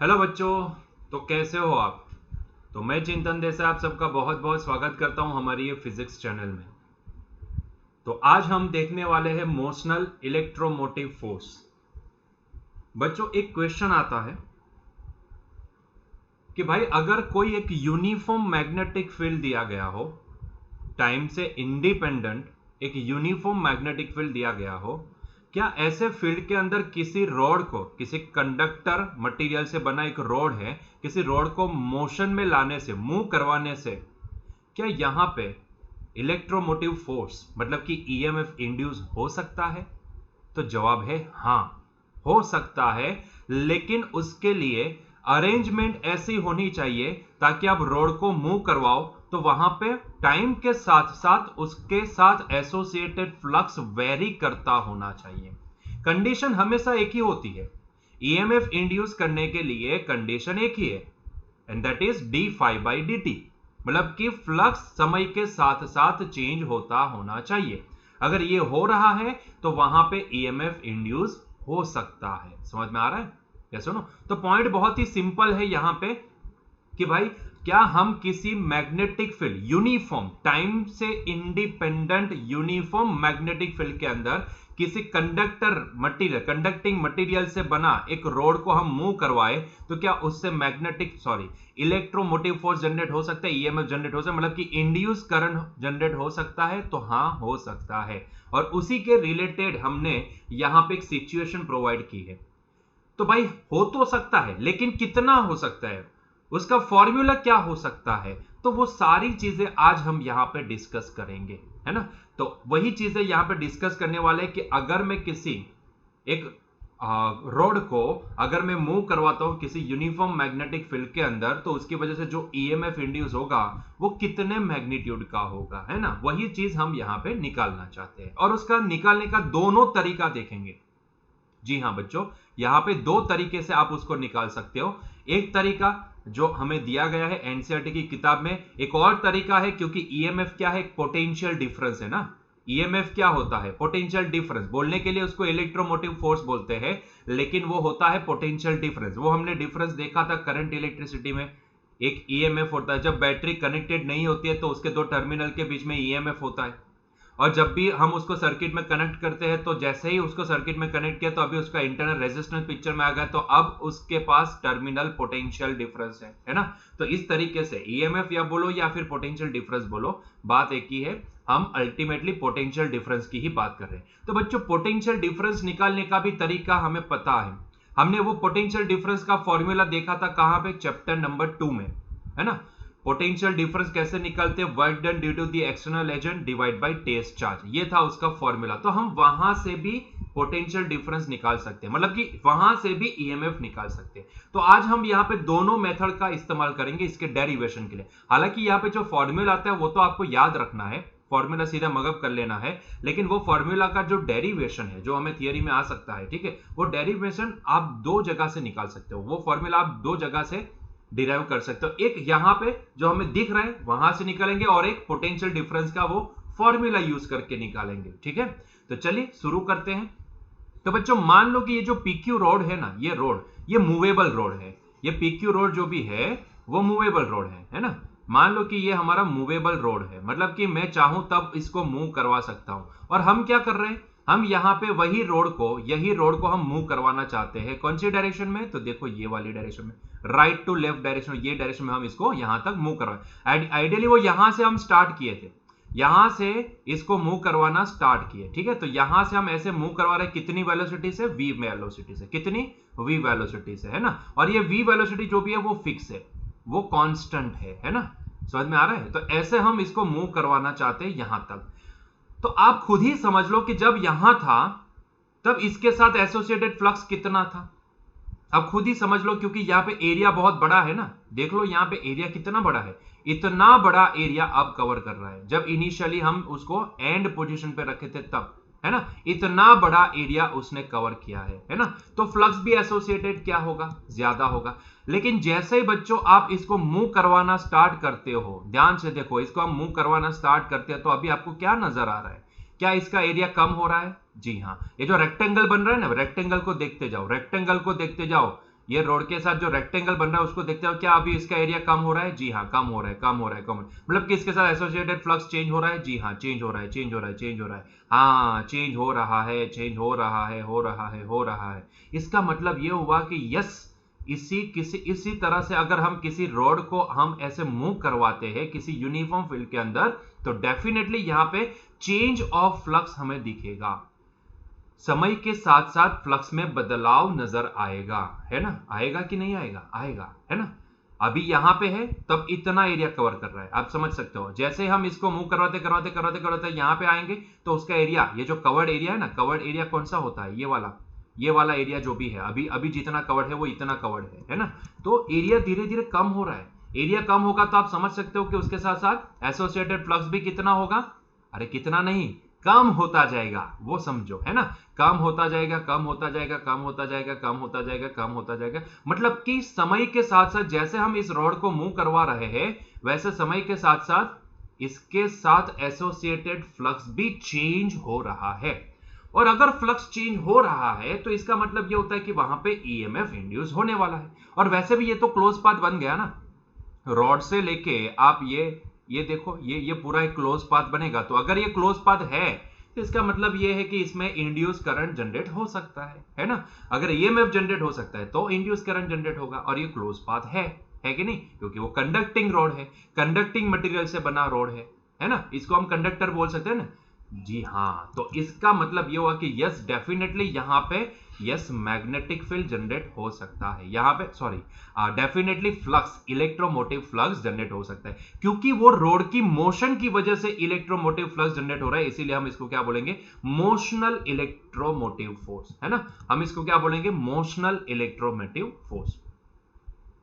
Hello बच्चों। तो कैसे हो आप? तो मैं चिंतन देसाई आप सबका बहुत बहुत स्वागत करता हूं हमारी ये फिजिक्स चैनल में। तो आज हम देखने वाले हैं मोशनल इलेक्ट्रोमोटिव फोर्स। बच्चों, एक क्वेश्चन आता है कि भाई अगर कोई एक यूनिफॉर्म मैग्नेटिक फील्ड दिया गया हो, टाइम से इंडिपेंडेंट एक यूनिफॉर्म मैग्नेटिक फील्ड दिया गया हो, क्या ऐसे फील्ड के अंदर किसी रॉड को, किसी कंडक्टर मटेरियल से बना एक रॉड है, किसी रॉड को मोशन में लाने से, मूव करवाने से, क्या यहां पे इलेक्ट्रोमोटिव फोर्स मतलब कि ईएमएफ इंड्यूस हो सकता है? तो जवाब है हां, हो सकता है। लेकिन उसके लिए अरेंजमेंट ऐसी होनी चाहिए ताकि आप रोड को मूव करवाओ तो वहां पे टाइम के साथ साथ उसके साथ एसोसिएटेड फ्लक्स वेरी करता होना चाहिए। कंडीशन हमेशा एक ही होती है। ईएमएफ इंड्यूस करने के लिए कंडीशन एक ही है, and that is D phi by D T, मतलब कि फ्लक्स समय के साथ साथ चेंज होता होना चाहिए। अगर ये हो रहा है तो वहां पे ईएमएफ इंड्यूस हो सकता है। समझ में आ रहा है? क्या सुनो, तो पॉइंट बहुत ही सिंपल है यहां पे कि भाई क्या हम किसी मैग्नेटिक फील्ड, यूनिफॉर्म टाइम से इंडिपेंडेंट यूनिफॉर्म मैग्नेटिक फील्ड के अंदर किसी कंडक्टर मटेरियल, कंडक्टिंग मटेरियल से बना एक रोड को हम मूव करवाए तो क्या उससे मैग्नेटिक इलेक्ट्रोमोटिव फोर्स जनरेट हो सकता है, ईएमएफ जनरेट हो सकता है, मतलब कि इंड्यूस करंट जनरेट हो सकता है? तो हाँ, हो सकता है। और उसी के रिलेटेड हमने यहां पे एक सिचुएशन प्रोवाइड की है। तो भाई हो तो सकता है, लेकिन कितना हो सकता है, उसका फॉर्मूला क्या हो सकता है, तो वो सारी चीजें आज हम यहां पे डिस्कस करेंगे, है ना। तो वही चीजें यहां पे डिस्कस करने वाले हैं कि अगर मैं किसी एक रोड को अगर मैं मूव करवाता हूं किसी यूनिफॉर्म मैग्नेटिक फील्ड के अंदर, तो उसकी वजह से जो ईएमएफ इंड्यूस होगा वो कितने मैग्नीट्यूड का होगा, है ना। वही चीज हम यहां पे निकालना चाहते हैं और उसका निकालने का दोनों तरीका देखेंगे। जी हाँ बच्चों, यहां पे दो तरीके से आप उसको निकाल सकते हो। एक तरीका जो हमें दिया गया है एनसीईआरटी की किताब में, एक और तरीका है, क्योंकि ईएमएफ क्या है, पोटेंशियल डिफरेंस है ना। ईएमएफ क्या होता है? Potential difference. बोलने के लिए उसको इलेक्ट्रोमोटिव फोर्स बोलते हैं, लेकिन वो होता है पोटेंशियल डिफरेंस। वो हमने डिफरेंस देखा था करंट इलेक्ट्रिसिटी में। एक ईएमएफ होता है जब बैटरी कनेक्टेड नहीं होती है तो उसके दो टर्मिनल के बीच में ईएमएफ होता है, और जब भी हम उसको सर्किट में कनेक्ट करते हैं तो जैसे ही उसको सर्किट में कनेक्ट किया तो अभी उसका इंटरनल रेजिस्टेंस पिक्चर में आ गया, तो अब उसके पास टर्मिनल पोटेंशियल डिफरेंस है ना। तो इस तरीके से ईएमएफ या बोलो या फिर पोटेंशियल डिफरेंस बोलो, बात एक ही है। हम अल्टीमेटली पोटेंशियल डिफरेंस की ही बात कर रहे हैं। तो बच्चों, पोटेंशियल डिफरेंस निकालने का भी तरीका हमें पता है। हमने वो पोटेंशियल डिफरेंस का फॉर्मूला देखा था कहां पे? चैप्टर नंबर 2 में, है ना। पोटेंशियल डिफरेंस कैसे निकलते हैं? Work done due to the external agent divide by test charge, ये था उसका फॉर्मूला। तो हम वहां से भी पोटेंशियल डिफरेंस निकाल सकते हैं, मतलब कि वहां से भी ईएमएफ निकाल सकते हैं। तो आज हम यहाँ पे दोनों मेथड का इस्तेमाल करेंगे इसके डेरिवेशन के लिए। हालांकि यहाँ पे जो फॉर्मूला आता है वो तो आपको याद रखना है, फॉर्मूला सीधा मगअप कर लेना है, लेकिन वो फॉर्मूला का जो डेरिवेशन है जो हमें थियरी में आ सकता है, ठीक है, वो डेरिवेशन आप दो जगह से निकाल सकते हो। वो फॉर्मूला आप दो जगह से डिराइव कर सकते हो। एक यहां पे जो हमें दिख रहा है वहां से निकालेंगे, और एक पोटेंशियल डिफरेंस का वो फॉर्मूला यूज करके निकालेंगे, ठीक है। तो चलिए शुरू करते हैं। तो बच्चों, मान लो कि ये जो पीक्यू रोड है ना, ये रोड, ये मूवेबल रोड है। ये पीक्यू रोड जो भी है वो मूवेबल रोड है ना। मान लो कि ये हमारा मूवेबल रोड है, मतलब कि मैं चाहूं तब इसको मूव करवा सकता हूं। और हम क्या कर रहे हैं, हम यहाँ पे वही रोड को, यही रोड को हम मूव करवाना चाहते हैं। कौन सी डायरेक्शन में? तो देखो ये वाली डायरेक्शन में, राइट टू लेफ्ट डायरेक्शन, ये डायरेक्शन में हम इसको यहां तक मूव करवाए। आइडियली वो यहां से हम स्टार्ट किए थे, यहां से इसको मूव करवाना स्टार्ट किए, ठीक है। तो यहां से हम ऐसे मूव करवा रहे हैं, कितनी वेलोसिटी से? v वेलोसिटी से। कितनी? v वेलोसिटी से, है ना। और ये v वेलोसिटी जो भी है वो फिक्स है, वो कांस्टेंट है ना। समझ में आ रहा है? तो ऐसे हम इसको मूव करवाना चाहते हैं यहां तक। तो आप खुद ही समझ लो कि जब यहां था तब इसके साथ एसोसिएटेड फ्लक्स कितना था। अब खुद ही समझ लो, क्योंकि यहां पे एरिया बहुत बड़ा है ना। देख लो यहां पे एरिया कितना बड़ा है, इतना बड़ा एरिया अब कवर कर रहा है। जब इनिशियली हम उसको एंड पोजीशन पे रखे थे तब, है ना, इतना बड़ा एरिया उसने कवर किया है ना। तो फ्लक्स भी एसोसिएटेड क्या होगा? ज्यादा होगा। लेकिन जैसे ही बच्चों आप इसको मूव करवाना स्टार्ट करते हो, ध्यान से देखो, इसको हम मूव करवाना स्टार्ट करते हैं तो अभी आपको क्या नजर आ रहा है? क्या इसका एरिया कम हो रहा है? जी हाँ। ये जो रेक्टेंगल बन रहा है ना, रेक्टेंगल को देखते जाओ, रेक्टेंगल को देखते जाओ, ये रोड के साथ जो रेक्टेंगल बन रहा है उसको देखते हो, क्या अभी इसका एरिया कम हो रहा है? जी हाँ, कम हो रहा है, कम हो रहा है, कम हो रहा है। मतलब कि इसके साथ एसोसिएटेड फ्लक्स चेंज हो रहा है? जी हाँ, चेंज हो रहा है, चेंज हो रहा है, चेंज हो रहा है। हाँ, चेंज हो रहा है, चेंज हो रहा है, हो रहा है, हो रहा है। इसका मतलब ये हुआ कि यस, इसी तरह से अगर हम किसी रॉड को हम ऐसे मूव करवाते हैं किसी यूनिफॉर्म फील्ड के अंदर, तो डेफिनेटली यहां पे चेंज ऑफ फ्लक्स हमें दिखेगा। समय के साथ साथ फ्लक्स में बदलाव नजर आएगा, है ना? आएगा कि नहीं आएगा? आएगा, है ना? अभी यहां पे है तब इतना एरिया कवर कर रहा है, आप समझ सकते हो। जैसे हम इसको मूव करवाते करवाते करवाते करवाते यहां पे आएंगे तो उसका एरिया, ये जो कवर्ड एरिया है ना, कवर्ड एरिया कौन सा होता है? ये वाला एरिया जो भी है, अभी अभी जितना कवर्ड है वो इतना कवर्ड है ना? तो एरिया धीरे धीरे कम हो रहा है। एरिया कम होगा तो आप समझ सकते हो कि उसके साथ साथ एसोसिएटेड फ्लक्स भी कितना होगा? अरे कितना नहीं, कम होता जाएगा, वो समझो, है ना? कम होता जाएगा, कम होता जाएगा, कम होता जाएगा, कम होता जाएगा, कम होता जाएगा। मतलब कि समय के साथ साथ जैसे हम इस रॉड को मूव करवा रहे हैं, वैसे समय के साथ साथ इसके साथ एसोसिएटेड फ्लक्स भी चेंज हो रहा है। और अगर फ्लक्स चेंज हो रहा है तो इसका मतलब यह होता है कि वहां पे ईएमएफ इंड्यूस होने वाला है। और वैसे भी ये तो क्लोज पाथ बन गया ना, रॉड से लेके आप ये देखो, ये पूरा एक क्लोज पाथ बनेगा। तो अगर ये क्लोज पाथ है तो इसका मतलब ये है कि इसमें इंड्यूस करंट जनरेट हो सकता है ना? अगर ईएमएफ जनरेट हो सकता है तो इंड्यूस करंट जनरेट होगा, और ये क्लोज पाथ है कि नहीं? क्योंकि वो कंडक्टिंग रॉड है, कंडक्टिंग मटेरियल से बना रॉड है ना? इसको हम कंडक्टर बोल सकते हैं ना? जी हाँ, तो इसका मतलब ये हुआ कि यस, डेफिनेटली यहां पे यस मैग्नेटिक फील्ड जनरेट हो सकता है यहां पे, sorry, definitely flux, electromotive flux generate हो सकता है, क्योंकि वो रोड की मोशन की वजह से इलेक्ट्रोमोटिव फ्लक्स जनरेट हो रहा है। इसीलिए हम इसको क्या बोलेंगे? मोशनल इलेक्ट्रोमोटिव फोर्स, है ना? हम इसको क्या बोलेंगे? Motional electromotive force.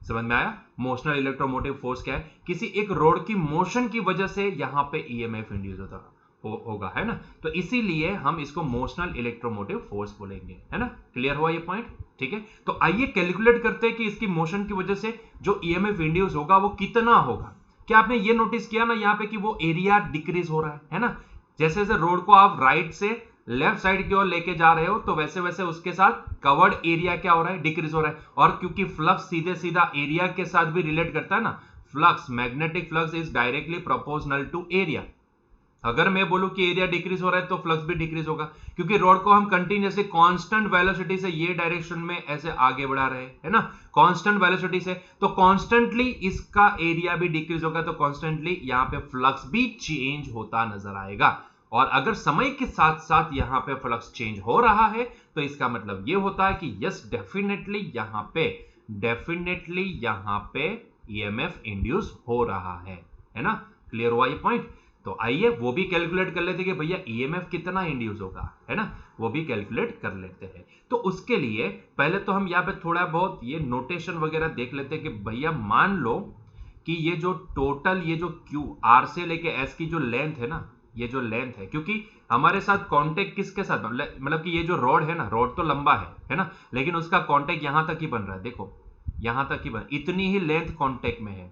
समझ में आया? मोशनल इलेक्ट्रोमोटिव फोर्स क्या है? किसी एक रोड की मोशन की वजह से यहां पे ईएमएफ इंड्यूस होगा, है ना? तो इसीलिए हम इसको मोशनल इलेक्ट्रोमोटिव फोर्स बोलेंगे, है ना? क्लियर हुआ ये पॉइंट? ठीक है, तो आइए कैलकुलेट करते हैं कि इसकी मोशन की वजह से जो ईएमएफ इंड्यूस होगा वो कितना होगा। क्या आपने ये नोटिस किया ना यहाँ पे कि वो एरिया डिक्रीज हो रहा है ना? जैसे जैसे रोड को आप राइट से लेफ्ट साइड की ओर लेके जा रहे हो तो वैसे वैसे उसके साथ कवर्ड एरिया क्या हो रहा है? डिक्रीज हो रहा है। और क्योंकि फ्लक्स सीधे सीधा एरिया के साथ भी रिलेट करता है ना, flux, magnetic flux is directly proportional to area. अगर मैं बोलूं कि एरिया डिक्रीज हो रहा है तो फ्लक्स भी डिक्रीज होगा, क्योंकि रॉड को हम कंटिन्यूअसली कांस्टेंट वेलोसिटी से ये डायरेक्शन में ऐसे आगे बढ़ा रहे हैं, है ना? कांस्टेंट वेलोसिटी से, तो कांस्टेंटली इसका एरिया भी डिक्रीज होगा, तो कांस्टेंटली यहां पे फ्लक्स भी चेंज होता नजर आएगा। और अगर समय के साथ साथ यहां पे फ्लक्स चेंज हो रहा है तो इसका मतलब ये होता है कि यस, डेफिनेटली यहां पे ईएमएफ इंड्यूस हो रहा है ना? क्लियर हुआ ये पॉइंट? तो आइए वो भी कैलकुलेट कर लेते कि भैया ईएमएफ कितना इंड्यूस होगा, है ना? वो भी कैलकुलेट कर लेते हैं। तो उसके लिए पहले तो हम यहाँ पे थोड़ा बहुत ये नोटेशन वगैरह देख लेते हैं कि भैया मान लो कि ये जो टोटल, ये जो क्यू आर से लेके एस की जो लेंथ है ना, ये जो लेंथ है, क्योंकि हमारे साथ कांटेक्ट किसके साथ, मतलब कि ये जो रॉड है ना, रॉड तो लंबा है ना? लेकिन उसका कांटेक्ट यहां तक ही बन रहा है, देखो यहां तक ही बन, इतनी ही लेंथ कांटेक्ट में है।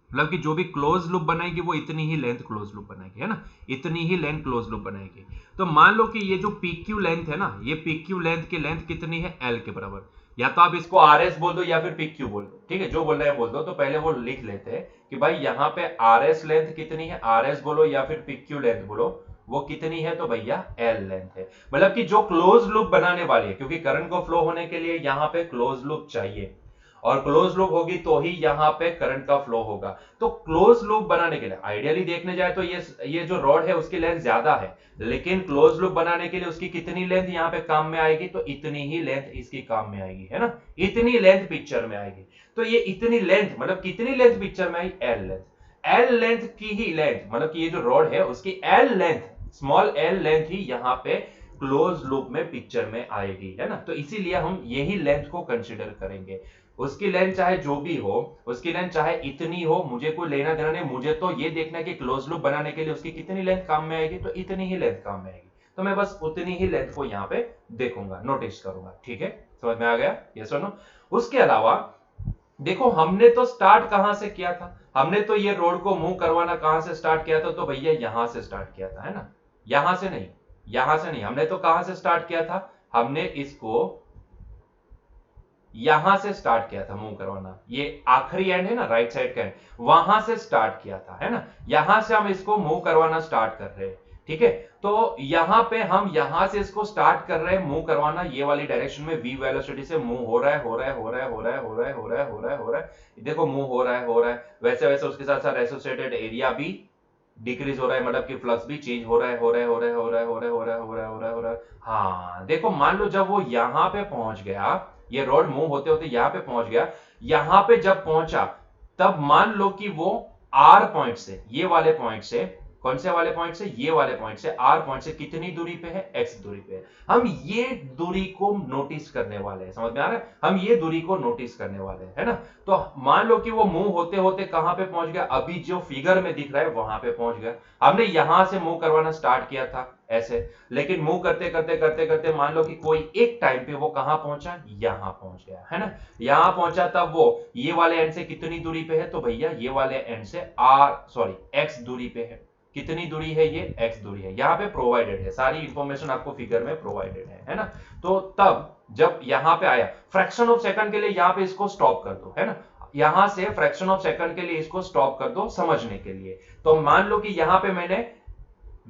मतलब कि जो भी क्लोज लूप बनाएगी वो इतनी ही लेंथ क्लोज लूप बनाएगी, है ना? इतनी ही लेंथ क्लोज लूप बनाएगी। तो मान लो कि ये जो पीक्यू लेंथ है ना, ये पीक्यू लेंथ की लेंथ कितनी है? एल के बराबर। या तो आप इसको आर एस बोल दो या फिर पीक्यू बोल दो, ठीक है? जो बोल रहे हैं बोल दो। तो पहले वो लिख लेते हैं कि भाई यहाँ पे आर एस लेंथ कितनी है, आर एस बोलो या फिर पीक्यू लेंथ बोलो, वो कितनी है? तो भैया एल लेंथ है। मतलब कि जो क्लोज लूप बनाने वाली है, क्योंकि करंट को फ्लो होने के लिए यहां पे क्लोज लूप चाहिए, और क्लोज लूप होगी तो ही यहां पे करंट का फ्लो होगा। तो क्लोज लूप बनाने के लिए आइडियली देखने जाए तो ये जो रॉड है उसकी लेंथ ज्यादा है, लेकिन क्लोज लूप बनाने के लिए उसकी कितनी लेंथ यहां पे काम में आएगी? तो इतनी ही लेंथ इसकी काम में आएगी, है ना? इतनी लेंथ पिक्चर में आएगी। तो ये इतनी लेंथ मतलब कितनी लेंथ पिक्चर में आई? L length. एल लेंथ की ही लेंथ, मतलब कि ये जो रॉड है उसकी L length, small L length ही यहां पे क्लोज लूप में पिक्चर में आएगी, है ना? तो इसीलिए हम यही लेंथ को कंसीडर करेंगे। उसकी लेंथ चाहे जो भी हो, उसकी लेंथ चाहे इतनी हो, मुझे कोई लेना देना नहीं। मुझे तो ये देखना है कि क्लोज लूप बनाने के लिए उसकी कितनी लेंथ काम में आएगी, तो इतनी ही लेंथ काम में आएगी। तो मैं बस उतनी ही लेंथ को यहाँ पे देखूंगा, नोटिस करूंगा। ठीक है, समझ में आ गया? ये सुनो, उसके अलावा देखो हमने तो स्टार्ट कहां से किया था? हमने तो ये रोड को मूव करवाना कहां से स्टार्ट किया था? तो भैया यहां से स्टार्ट किया था, है ना? यहां से नहीं, यहां से नहीं, हमने तो कहां से स्टार्ट किया था? हमने इसको यहां से स्टार्ट किया था मूव करवाना, ये आखिरी एंड है ना राइट साइड का एंड, वहां से स्टार्ट किया था, है ना, यहां से हम इसको मूव करवाना स्टार्ट कर रहे हैं, ठीक है। तो यहां पे हम यहां से इसको स्टार्ट कर रहे हैं मूव करवाना, ये वाली डायरेक्शन में v वेलोसिटी से मूव हो रहा है, हो रहा है, हो रहा है, हो रहा है, हो रहा है, हो रहा है, हो रहा है, हो रहा है, देखो मूव हो रहा है, हो रहा है, वैसे वैसे उसके साथ साथ एसोसिएटेड एरिया भी डिक्रीज हो रहा है, मतलब कि फ्लक्स भी चेंज हो रहा है, हो रहा है, हो रहा है, हो रहा है, हो रहा है, हो रहा है, हो रहा है, हो रहा है, हो रहा है। हाँ देखो, मान लो जब वो यहां पे पहुंच गया, ये रोड मूव होते होते यहां पे पहुंच गया, यहां पे जब पहुंचा तब मान लो कि वो आर पॉइंट से, ये वाले पॉइंट से, कौन से वाले पॉइंट से, ये वाले पॉइंट से, आर पॉइंट से कितनी दूरी पे है, एक्स दूरी पे है। हम ये दूरी को नोटिस करने वाले हैं, समझ में आ रहा है, हम ये दूरी को नोटिस करने वाले हैं, है ना। तो मान लो कि वो मूव होते होते कहां पे पहुंच गया, अभी जो फिगर में दिख रहा है वहां पे पहुंच गया। हमने यहां से मूव करवाना स्टार्ट किया था ऐसे, लेकिन मूव करते करते करते करते मान लो कि कोई एक टाइम पे वो कहां पहुंचा, यहां पहुंच गया, है ना। यहां पहुंचा तब वो ये वाले एंड से कितनी दूरी पे है, तो भैया ये वाले एंड से एक्स दूरी पे है। कितनी दूरी है, ये एक्स दूरी है, यहां पे प्रोवाइडेड है, सारी इंफॉर्मेशन आपको फिगर में प्रोवाइडेड है ना। तो तब जब यहां पे आया, फ्रैक्शन ऑफ सेकंड के लिए यहां पे इसको स्टॉप कर दो, है ना, यहां से फ्रैक्शन ऑफ सेकंड के लिए इसको स्टॉप कर दो समझने के लिए। तो मान लो कि यहां पे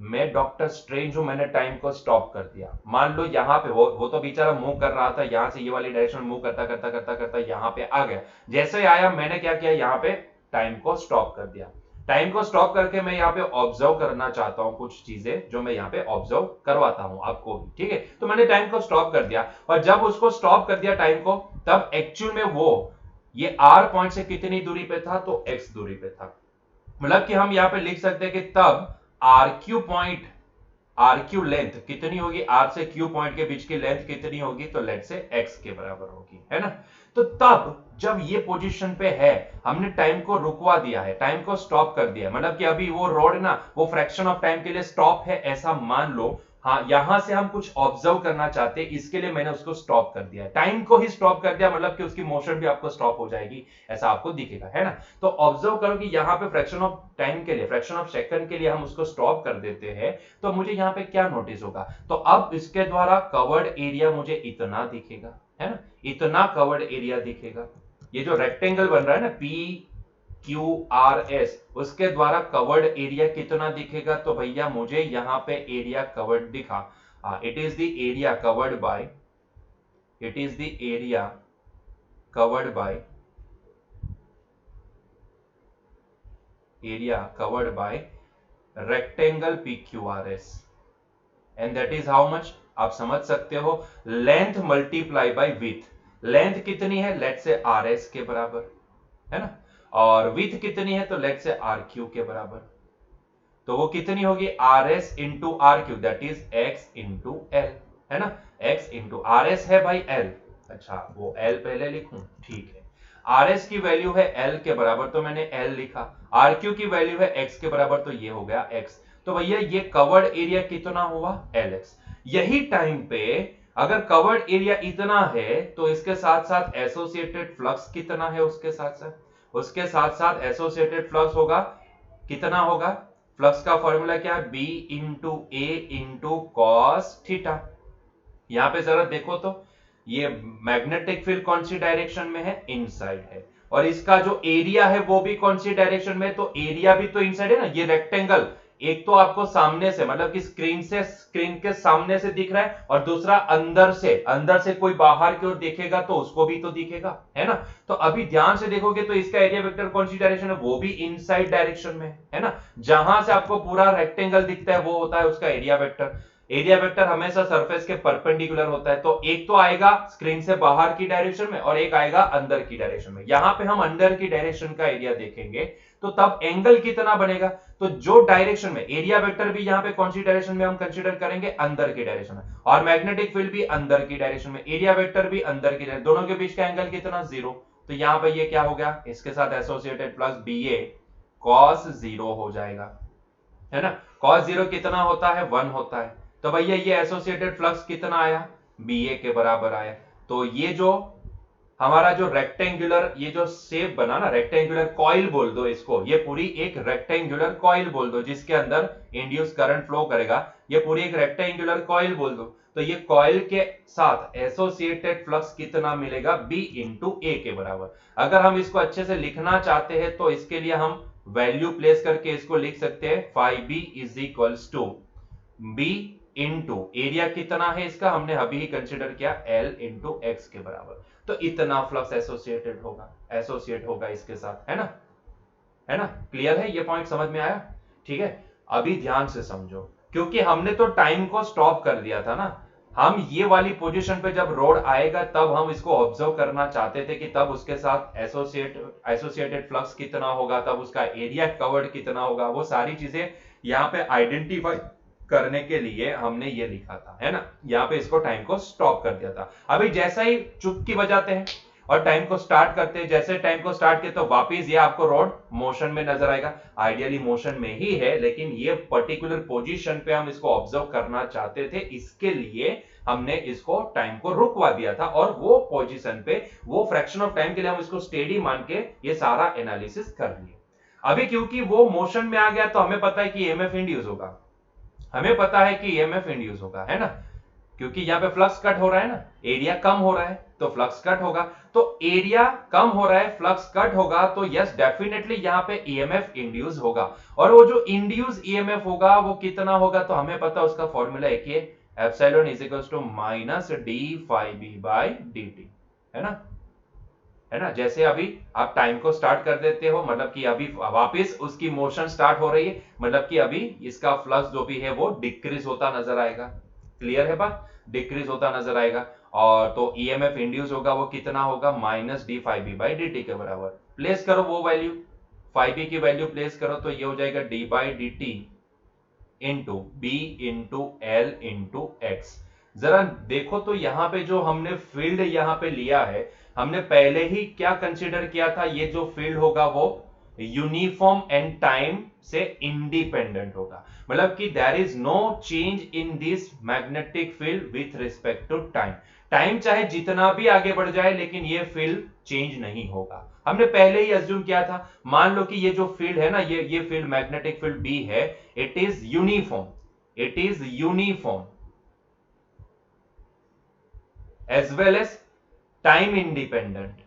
मैं डॉक्टर स्ट्रेंज हूं, मैंने टाइम को स्टॉप कर दिया। मान लो यहां पे वो तो बेचारा मूव कर रहा था, यहां से ये वाली डायरेक्शन मूव करता करता करता करता यहां पे आ गया, जैसे आया मैंने क्या किया, यहां पे टाइम को स्टॉप कर दिया। टाइम को स्टॉप करके मैं यहाँ पे ऑब्जर्व करना चाहता हूं कुछ चीजें, जो मैं यहाँ पे ऑब्जर्व करवाता हूं आपको भी, ठीक है। तो मैंने टाइम को स्टॉप कर दिया, और जब उसको स्टॉप कर दिया टाइम को, तब एक्चुअल में वो ये आर पॉइंट से कितनी दूरी पे था, तो एक्स दूरी पे था। मतलब कि हम यहाँ पे लिख सकते हैं कि तब R Q point, R Q length कितनी होगी, आर से क्यू पॉइंट के बीच की लेंथ कितनी होगी, तो लेट से एक्स के बराबर होगी, है ना। तो तब जब ये पोजीशन पे है, हमने टाइम को रुकवा दिया है, टाइम को स्टॉप कर दिया, मतलब कि अभी वो रोड ना वो फ्रैक्शन ऑफ टाइम के लिए स्टॉप है ऐसा मान लो। हाँ, यहां से हम कुछ ऑब्जर्व करना चाहते हैं, इसके लिए मैंने उसको स्टॉप कर दिया, टाइम को ही स्टॉप कर दिया, मतलब कि उसकी मोशन भी आपको स्टॉप हो जाएगी, ऐसा आपको दिखेगा, है ना। तो ऑब्जर्व करो कि यहाँ पे फ्रैक्शन ऑफ टाइम के लिए, फ्रैक्शन ऑफ सेकंड के लिए हम उसको स्टॉप कर देते हैं, तो मुझे यहाँ पे क्या नोटिस होगा, तो अब इसके द्वारा कवर्ड एरिया मुझे इतना दिखेगा, है ना, इतना कवर्ड एरिया दिखेगा। ये जो रेक्टेंगल बन रहा है ना पी क्यू आर एस, उसके द्वारा कवर्ड एरिया कितना दिखेगा, तो भैया मुझे यहां पे एरिया कवर्ड दिखा, it is the area covered by, it is the area covered by, area covered by rectangle P Q R S, and that is how much, आप समझ सकते हो, length multiply by with, length कितनी है, late से R S के बराबर, है ना, और विथ कितनी है, तो लेट से आर क्यू के बराबर, तो वो कितनी होगी, R S into R Q, that is X into L, है ना, एक्स इंटू आर एस है भाई एल, अच्छा वो एल पहले लिखूं, ठीक है, आर एस की वैल्यू है एल के बराबर, तो मैंने एल लिखा, आर क्यू की वैल्यू है एक्स के बराबर, तो ये हो गया एक्स। तो भैया ये कवर्ड एरिया कितना हुआ, एल एक्स। यही टाइम पे अगर कवर्ड एरिया इतना है, तो इसके साथ साथ एसोसिएटेड फ्लक्स कितना है, उसके साथ साथ एसोसिएटेड फ्लक्स होगा, कितना होगा, फ्लक्स का फॉर्मूला क्या है, बी इंटू ए इंटू कॉस थीटा। यहां पे जरा देखो तो ये मैग्नेटिक फील्ड कौन सी डायरेक्शन में है, इनसाइड है, और इसका जो एरिया है वो भी कौन सी डायरेक्शन में है, तो एरिया भी तो इनसाइड है ना। ये रेक्टेंगल एक तो आपको सामने से, मतलब कि स्क्रीन के सामने से दिख रहा है, और दूसरा अंदर से कोई बाहर की ओर देखेगा तो उसको भी तो दिखेगा, है ना। तो अभी ध्यान से देखोगे तो इसका एरिया वेक्टर कौन सी डायरेक्शन है, वो भी इनसाइड डायरेक्शन में है ना। जहां से आपको पूरा रेक्टेंगल दिखता है वो होता है उसका एरिया वेक्टर। एरिया वेक्टर हमेशा सरफेस के परपेंडिकुलर होता है, तो एक तो आएगा स्क्रीन से बाहर की डायरेक्शन में और एक आएगा अंदर की डायरेक्शन में। यहां पे हम अंदर की डायरेक्शन का एरिया देखेंगे, तो तब एंगल कितना बनेगा, तो जो डायरेक्शन में एरिया वेक्टर भी यहां पे कौन सी डायरेक्शन में हम कंसीडर करेंगे, अंदर की डायरेक्शन में, और मैग्नेटिक फील्ड भी अंदर की डायरेक्शन में, एरिया वेक्टर भी अंदर की डायरेक्शन, दोनों के बीच का एंगल कितना, 0। तो यहां पे ये क्या हो गया, इसके साथ एसोसिएटेड प्लस बी ए कॉस 0 हो जाएगा, है ना। कॉस 0 कितना होता है, 1 होता है। तो भैया ये एसोसिएटेड फ्लक्स कितना आया, बी ए के बराबर आया। तो ये जो हमारा जो रेक्टेंगुलर ये जो शेप बना ना, रेक्टेंगुलर कॉइल बोल दो इसको, ये पूरी एक रेक्टेंगुलर कॉइल बोल दो जिसके अंदर इंड्यूस करंट फ्लो करेगा, ये पूरी एक रेक्टेंगुलर कॉइल बोल दो। तो ये कॉइल के साथ एसोसिएटेड फ्लक्स कितना मिलेगा, B इंटू ए के बराबर। अगर हम इसको अच्छे से लिखना चाहते हैं तो इसके लिए हम वैल्यू प्लेस करके इसको लिख सकते हैं, phi B is equals to B into area कितना है इसका, हमने अभी ही कंसिडर किया L इंटू एक्स के बराबर। तो इतना फ्लक्स एसोसिएट होगा इसके साथ, है ना, है ना, क्लियर है, ये पॉइंट समझ में आया, ठीक है। अभी ध्यान से समझो, क्योंकि हमने तो टाइम को स्टॉप कर दिया था ना, हम ये वाली पोजीशन पे जब रोड आएगा तब हम इसको ऑब्जर्व करना चाहते थे कि तब उसके साथ एसोसिएटेड फ्लक्स कितना होगा, तब उसका एरिया कवर्ड कितना होगा, वो सारी चीजें यहाँ पे आइडेंटिफाई करने के लिए हमने ये लिखा था, है ना, यहाँ पे इसको टाइम को स्टॉप कर दिया था। अभी जैसा ही चुटकी बजाते हैं और टाइम को स्टार्ट करते हैं, जैसे टाइम को स्टार्ट किया तो वापिस ये आपको रॉड मोशन में नजर आएगा, आइडियली मोशन में ही है, लेकिन ये पर्टिकुलर पोजीशन पे हम इसको ऑब्जर्व करना चाहते थे, इसके लिए हमने इसको टाइम को रुकवा दिया था, और वो पोजीशन पे वो फ्रैक्शन ऑफ टाइम के लिए हम इसको स्टेडी मान के ये सारा एनालिसिस कर लिए। अभी क्योंकि वो मोशन में आ गया तो हमें पता है कि ईएमएफ इंड्यूस होगा, हमें पता है कि ईएमएफ इंड्यूस होगा, है ना, क्योंकि यहाँ पे फ्लक्स कट हो रहा है ना, एरिया कम हो रहा है तो फ्लक्स कट होगा, तो एरिया कम हो रहा है फ्लक्स कट होगा, तो यस डेफिनेटली यहाँ पे ईएमएफ इंड्यूस होगा, और वो जो इंड्यूस ईएमएफ होगा वो कितना होगा, तो हमें पता है उसका फॉर्मूला एक ही है, epsilon is equals to minus D phi B by D T, है ना, है ना। जैसे अभी आप टाइम को स्टार्ट कर देते हो, मतलब कि अभी वापस उसकी मोशन स्टार्ट हो रही है, मतलब कि अभी इसका फ्लक्स जो भी है वो डिक्रीज होता नजर आएगा, क्लियर है बात, डिक्रीज होता नजर आएगा, और तो ईएमएफ इंड्यूस होगा वो कितना होगा, minus D phi B by D T के बराबर। प्लेस करो वो वैल्यू, फाई बी की वैल्यू प्लेस करो तो ये हो जाएगा D by D T into B into L into X. जरा देखो तो यहां पे जो हमने फील्ड यहां पे लिया है, हमने पहले ही क्या कंसीडर किया था, ये जो फील्ड होगा वो यूनिफॉर्म एंड टाइम से इंडिपेंडेंट होगा, मतलब कि there is no change in this magnetic field with respect to time, time चाहे जितना भी आगे बढ़ जाए लेकिन ये फील्ड चेंज नहीं होगा, हमने पहले ही अज्यूम किया था। मान लो कि ये जो फील्ड है ना, ये फील्ड मैग्नेटिक फील्ड बी है, it is uniform as well as time independent,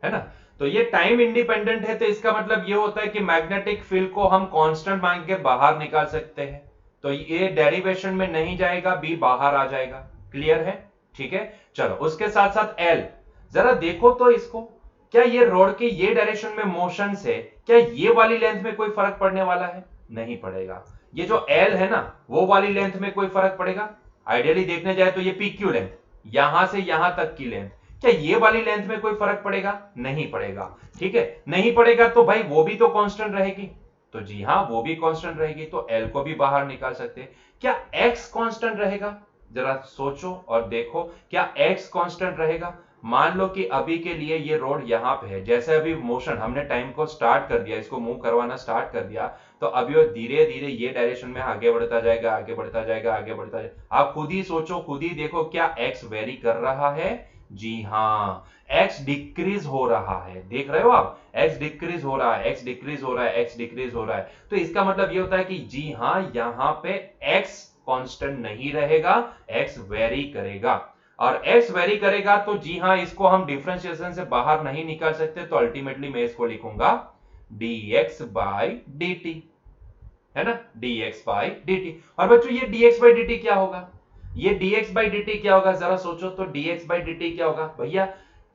है ना, तो ये टाइम इंडिपेंडेंट है, तो इसका मतलब ये होता है कि मैग्नेटिक फील्ड को हम कांस्टेंट मान के बाहर निकाल सकते हैं, तो ये डेरिवेशन में नहीं जाएगा, बी बाहर आ जाएगा, क्लियर है, ठीक है। चलो उसके साथ साथ एल, जरा देखो तो इसको, क्या ये रोड के ये डायरेक्शन में मोशन से क्या ये वाली लेंथ में कोई फर्क पड़ने वाला है, नहीं पड़ेगा। ये जो एल है ना, वो वाली लेंथ में कोई फर्क पड़ेगा, आइडियली देखने जाए तो ये पीक्यू लेंथ, यहां से यहां तक की लेंथ, क्या ये वाली लेंथ में कोई फर्क पड़ेगा, नहीं पड़ेगा, ठीक है, नहीं पड़ेगा, तो भाई वो भी तो कांस्टेंट रहेगी, तो जी हां वो भी कांस्टेंट रहेगी, तो एल को भी बाहर निकाल सकते हैं। क्या एक्स कांस्टेंट रहेगा, जरा सोचो और देखो, क्या एक्स कांस्टेंट रहेगा। मान लो कि अभी के लिए ये रोड यहां पे है, जैसे अभी मोशन हमने टाइम को स्टार्ट कर दिया, इसको मूव करवाना स्टार्ट कर दिया, तो अभी वो धीरे धीरे ये डायरेक्शन में आगे बढ़ता जाएगा, आगे बढ़ता जाएगा, आगे बढ़ता जाएगा, आप खुद ही सोचो, खुद ही देखो, क्या एक्स वेरी कर रहा है, जी हां एक्स डिक्रीज हो रहा है, देख रहे हो आप, एक्स डिक्रीज हो रहा है, एक्स डिक्रीज हो रहा है, एक्स डिक्रीज हो रहा है, तो इसका मतलब ये होता है कि जी हां यहां पे एक्स कांस्टेंट नहीं रहेगा, एक्स वेरी करेगा, और x वेरी करेगा, तो जी हां इसको हम डिफरेंशिएशन से बाहर नहीं निकाल सकते, तो अल्टीमेटली मैं इसको लिखूंगा dx बाई dt, है ना, dx बाई dt। और बच्चों ये dx बाई dt क्या होगा, ये dx बाई dt क्या होगा, जरा सोचो तो dx बाई dt क्या होगा भैया,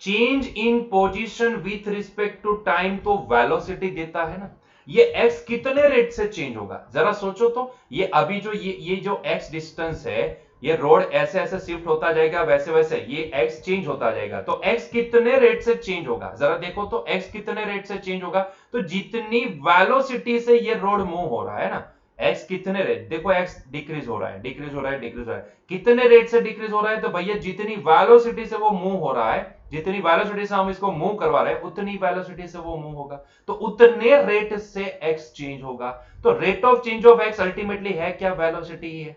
change in position with respect to time, तो वेलोसिटी देता है ना, ये x कितने रेट से चेंज होगा, जरा सोचो तो, ये अभी जो ये जो x डिस्टेंस है, ये रोड ऐसे ऐसे शिफ्ट होता जाएगा, वैसे वैसे ये x चेंज होता जाएगा, तो x कितने रेट से चेंज होगा, जरा देखो तो x कितने रेट से चेंज होगा, तो जितनी वेलोसिटी से ये रोड मूव हो रहा है ना, x कितने रेट, देखो x डिक्रीज हो रहा है, डिक्रीज हो रहा है, डिक्रीज हो रहा है, कितने रेट से डिक्रीज हो रहा है, तो भैया जितनी वेलोसिटी से वो मूव हो रहा है, जितनी वेलोसिटी से हम इसको मूव करवा रहे हैं, उतनी वेलोसिटी से वो मूव होगा, तो उतने रेट से x चेंज होगा, तो rate of change of x ultimately है क्या, वेलोसिटी ही है।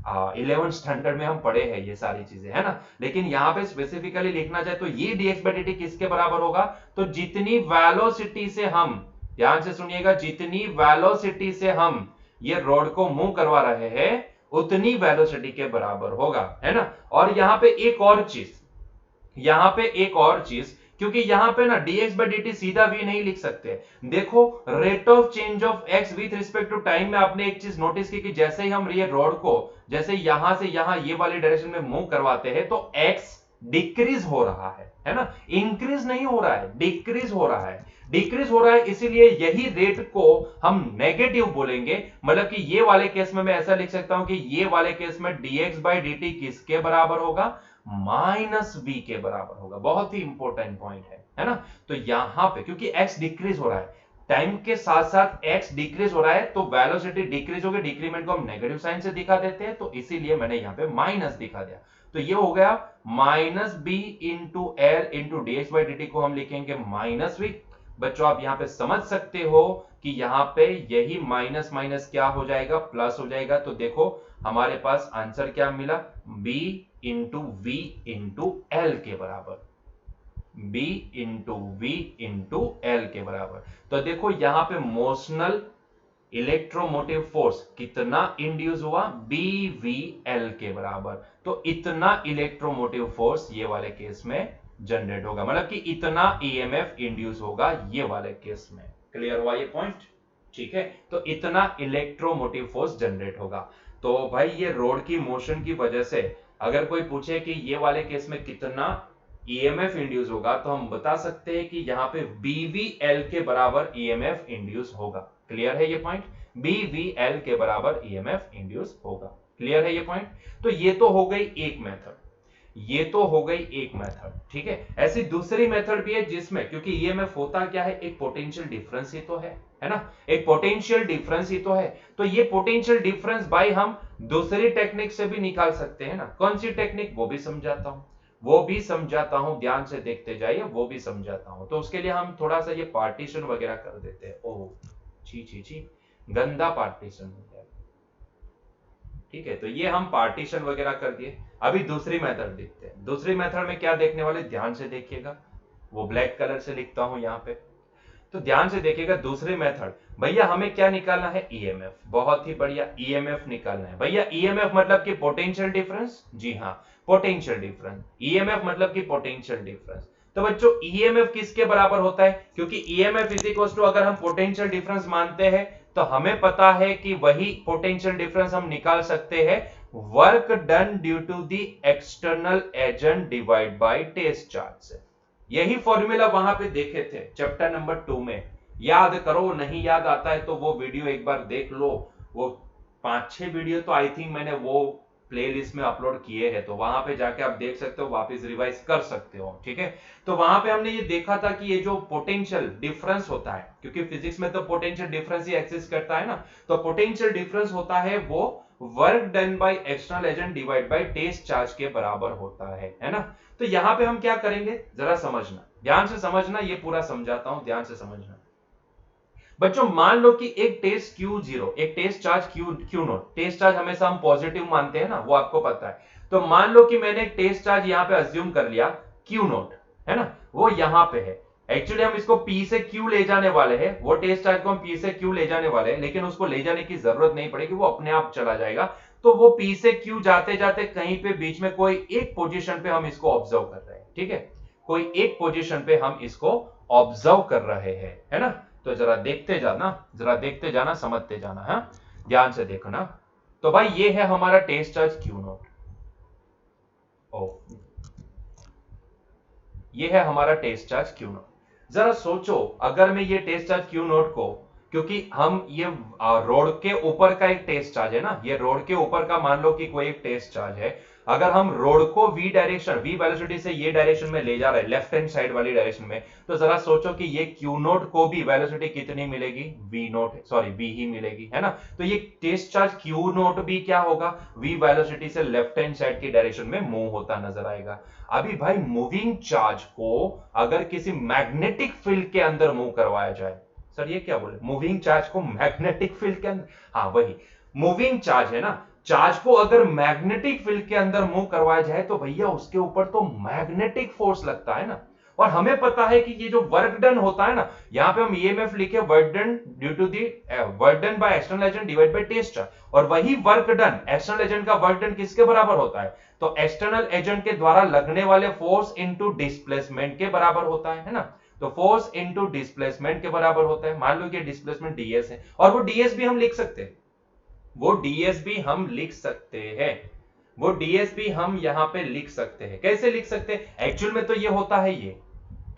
11th स्टैंडर्ड में हम पढ़े हैं ये सारी चीजें, है ना, लेकिन यहां पे स्पेसिफिकली लिखना चाहे तो ये dx by dt किसके बराबर होगा, तो जितनी वेलोसिटी से हम ध्यान से सुनिएगा, जितनी वेलोसिटी से हम ये रॉड को मूव करवा रहे हैं उतनी वेलोसिटी के बराबर होगा, है ना। और यहां पे एक और चीज, यहां पे एक और चीज, क्योंकि यहां पे ना dx by dt सीधा v नहीं लिख सकते। देखो rate of change of x with respect to time में आपने एक चीज नोटिस की कि जैसे ही हम ये रॉड को जैसे यहां से यहां ये वाली डायरेक्शन में मूव करवाते हैं तो x डिक्रीज हो रहा है ना, इंक्रीज नहीं हो रहा है, डिक्रीज हो रहा है, डिक्रीज हो रहा है। इसीलिए यही रेट को हम नेगेटिव बोलेंगे, मतलब कि ये वाले केस में मैं ऐसा लिख सकता हूं कि ये वाले केस में dx by dt किसके बराबर होगा, माइनस v के बराबर होगा। बहुत ही इंपॉर्टेंट पॉइंट है ना। तो यहां पे क्योंकि x डिक्रीज हो रहा है, टाइम के साथ साथ x डिक्रीज हो रहा है, तो वेलोसिटी डिक्रीज होगी, डिक्रीमेंट को हम नेगेटिव साइन से दिखा देते हैं, तो इसीलिए मैंने यहां पे माइनस दिखा दिया। तो ये हो गया minus B into L into D X by D T को हम लिखेंगे माइनस वी। बच्चों आप यहां पे समझ सकते हो कि यहां पे यही माइनस माइनस क्या हो जाएगा, प्लस हो जाएगा। तो देखो हमारे पास आंसर क्या मिला, b into V into L के बराबर, b into V into L के बराबर। तो देखो यहां पे मोशनल इलेक्ट्रोमोटिव फोर्स कितना इंड्यूस हुआ, BVL के बराबर। तो इतना इलेक्ट्रोमोटिव फोर्स ये वाले केस में जनरेट होगा, मतलब कि इतना EMF इंड्यूस होगा ये वाले केस में। क्लियर हुआ ये पॉइंट, ठीक है। तो इतना इलेक्ट्रोमोटिव फोर्स जनरेट होगा। तो भाई ये रोड की मोशन की वजह से अगर कोई पूछे कि ये वाले केस में कितना EMF इंड्यूस होगा, तो हम बता सकते हैं कि यहां पे BVL के बराबर EMF इंड्यूस होगा। क्लियर है ये पॉइंट, BVL के बराबर EMF इंड्यूस होगा। क्लियर है ये पॉइंट। तो ये तो हो गई एक मेथड, ये तो हो गई एक मेथड, ठीक है। ऐसी दूसरी मेथड भी है जिसमें, क्योंकि EMF होता क्या है, एक पोटेंशियल डिफरेंस ही तो है ना, एक पोटेंशियल डिफरेंस ही तो है। तो ये पोटेंशियल डिफरेंस भाई हम दूसरी टेक्निक से भी निकाल सकते हैं ना। कौन सी टेक्निक, वो भी समझाता हूं, वो भी समझाता हूं, ध्यान से देखते जाइए, वो भी समझाता हूं। तो उसके लिए हम थोड़ा सा ये पार्टीशन वगैरह कर देते हैं। ओह छी छी छी, गंदा पार्टीशन हो गया, ठीक है। तो ये हम पार्टीशन वगैरह कर दिए। अभी दूसरी मेथड देखते हैं। दूसरी मेथड में क्या देखने वाले, ध्यान से देखिएगा, वो ब्लैक कलर से लिखता हूं यहां पे। तो ध्यान से देखिएगा दूसरी मेथड, भैया हमें क्या निकालना है, EMF। बहुत ही बढ़िया, EMF निकालना है भैया। EMF मतलब कि पोटेंशियल डिफरेंस, जी हाँ पोटेंशियल डिफरेंस, EMF मतलब कि पोटेंशियल डिफरेंस। तो बच्चों EMF किसके बराबर होता है, क्योंकि EMF इज इक्वल टू, अगर हम पोटेंशियल डिफरेंस मानते हैं तो हमें पता है कि वही पोटेंशियल डिफरेंस हम निकाल सकते हैं, work done due to the external agent divide by test charge से। यही फॉर्मूला वहां पे देखे थे चैप्टर नंबर 2 में, याद करो, नहीं याद आता है तो वो वीडियो एक बार देख लो। वो 5-6 वीडियो तो आई थिंक मैंने वो प्लेलिस्ट में अपलोड किए हैं, तो वहां पे जाके आप देख सकते हो, वापस रिवाइज कर सकते हो, ठीक है। तो वहां पे हमने ये देखा था कि ये जो पोटेंशियल डिफरेंस होता है, क्योंकि फिजिक्स में तो पोटेंशियल डिफरेंस ही एग्जिस्ट करता है ना, तो पोटेंशियल डिफरेंस होता है वो work done by external agent divide by test charge के बराबर होता है ना। तो यहां पे हम क्या करेंगे, जरा समझना, ध्यान से समझना, ये पूरा समझाता हूं, ध्यान से समझना। बच्चों मान लो कि एक टेस्ट Q0, एक test charge Q not, test charge हमेशा हम पॉजिटिव मानते हैं ना, वो आपको पता है। तो मान लो कि मैंने एक टेस्ट चार्ज यहां पे अज्यूम कर लिया Q नोट, है ना, वो यहां पे है। एक्चुअली हम इसको P से Q ले जाने वाले हैं, वो टेस्ट चार्ज को हम P से Q ले जाने वाले हैं, लेकिन उसको ले जाने की जरूरत नहीं पड़ेगी, वो अपने आप चला जाएगा। तो वो P से Q जाते जाते कहीं पे बीच में कोई एक पोजीशन पे हम इसको ऑब्जर्व कर रहे हैं, ठीक है, कोई एक पोजीशन पे हम इसको ऑब्जर्व कर रहे हैं, है ना। तो जरा देखते जाना, जरा देखते जाना, समझते जाना, है ध्यान से देखना। तो भाई ये है हमारा टेस्ट चार्ज Q नोट, ओ ये है हमारा टेस्ट चार्ज Q नोट। जरा सोचो अगर मैं ये टेस्ट चार्ज Q नोट को, क्योंकि हम ये रोड के ऊपर का एक टेस्ट चार्ज है ना, ये रोड के ऊपर का मान लो कि कोई एक टेस्ट चार्ज है, अगर हम रोड को v डायरेक्शन, v वेलोसिटी से ये डायरेक्शन में ले जा रहे हैं, लेफ्ट हैंड साइड वाली डायरेक्शन में, तो जरा सोचो कि ये Q नोट को भी वेलोसिटी कितनी मिलेगी, v नोट, सॉरी v ही मिलेगी, है ना। तो ये टेस्ट चार्ज Q नोट भी क्या होगा, v वेलोसिटी से लेफ्ट हैंड साइड की डायरेक्शन में मूव होता नजर आएगा। अभी भाई मूविंग चार्ज को अगर किसी मैग्नेटिक फील्ड के अंदर मूव करवाया जाए, सर ये क्या बोले, मूविंग चार्ज को मैग्नेटिक फील्ड के अंदर, हाँ वही मूविंग चार्ज है ना, चार्ज को अगर मैग्नेटिक फील्ड के अंदर मूव करवाया जाए तो भैया उसके ऊपर तो मैग्नेटिक फोर्स लगता है ना। और हमें पता है कि ये जो वर्क डन होता है ना, यहां पे हम ईएमएफ लिखे work done due to the work done by external agent divide by test charge, और वही वर्क डन एक्सटर्नल एजेंट का वर्क डन किसके बराबर होता है, तो एक्सटर्नल एजेंट के द्वारा लगने वाले फोर्स इनटू डिस्प्लेसमेंट के बराबर होता है ना। तो फोर्स इनटू डिस्प्लेसमेंट के बराबर होता है। मान लो कि डिस्प्लेसमेंट डीएस है, और वो डीएस भी हम लिख सकते हैं, वो डीएस भी हम लिख सकते हैं, वो डीएस भी हम यहां पे लिख सकते हैं। कैसे लिख सकते हैं, एक्चुअल में तो ये होता है ये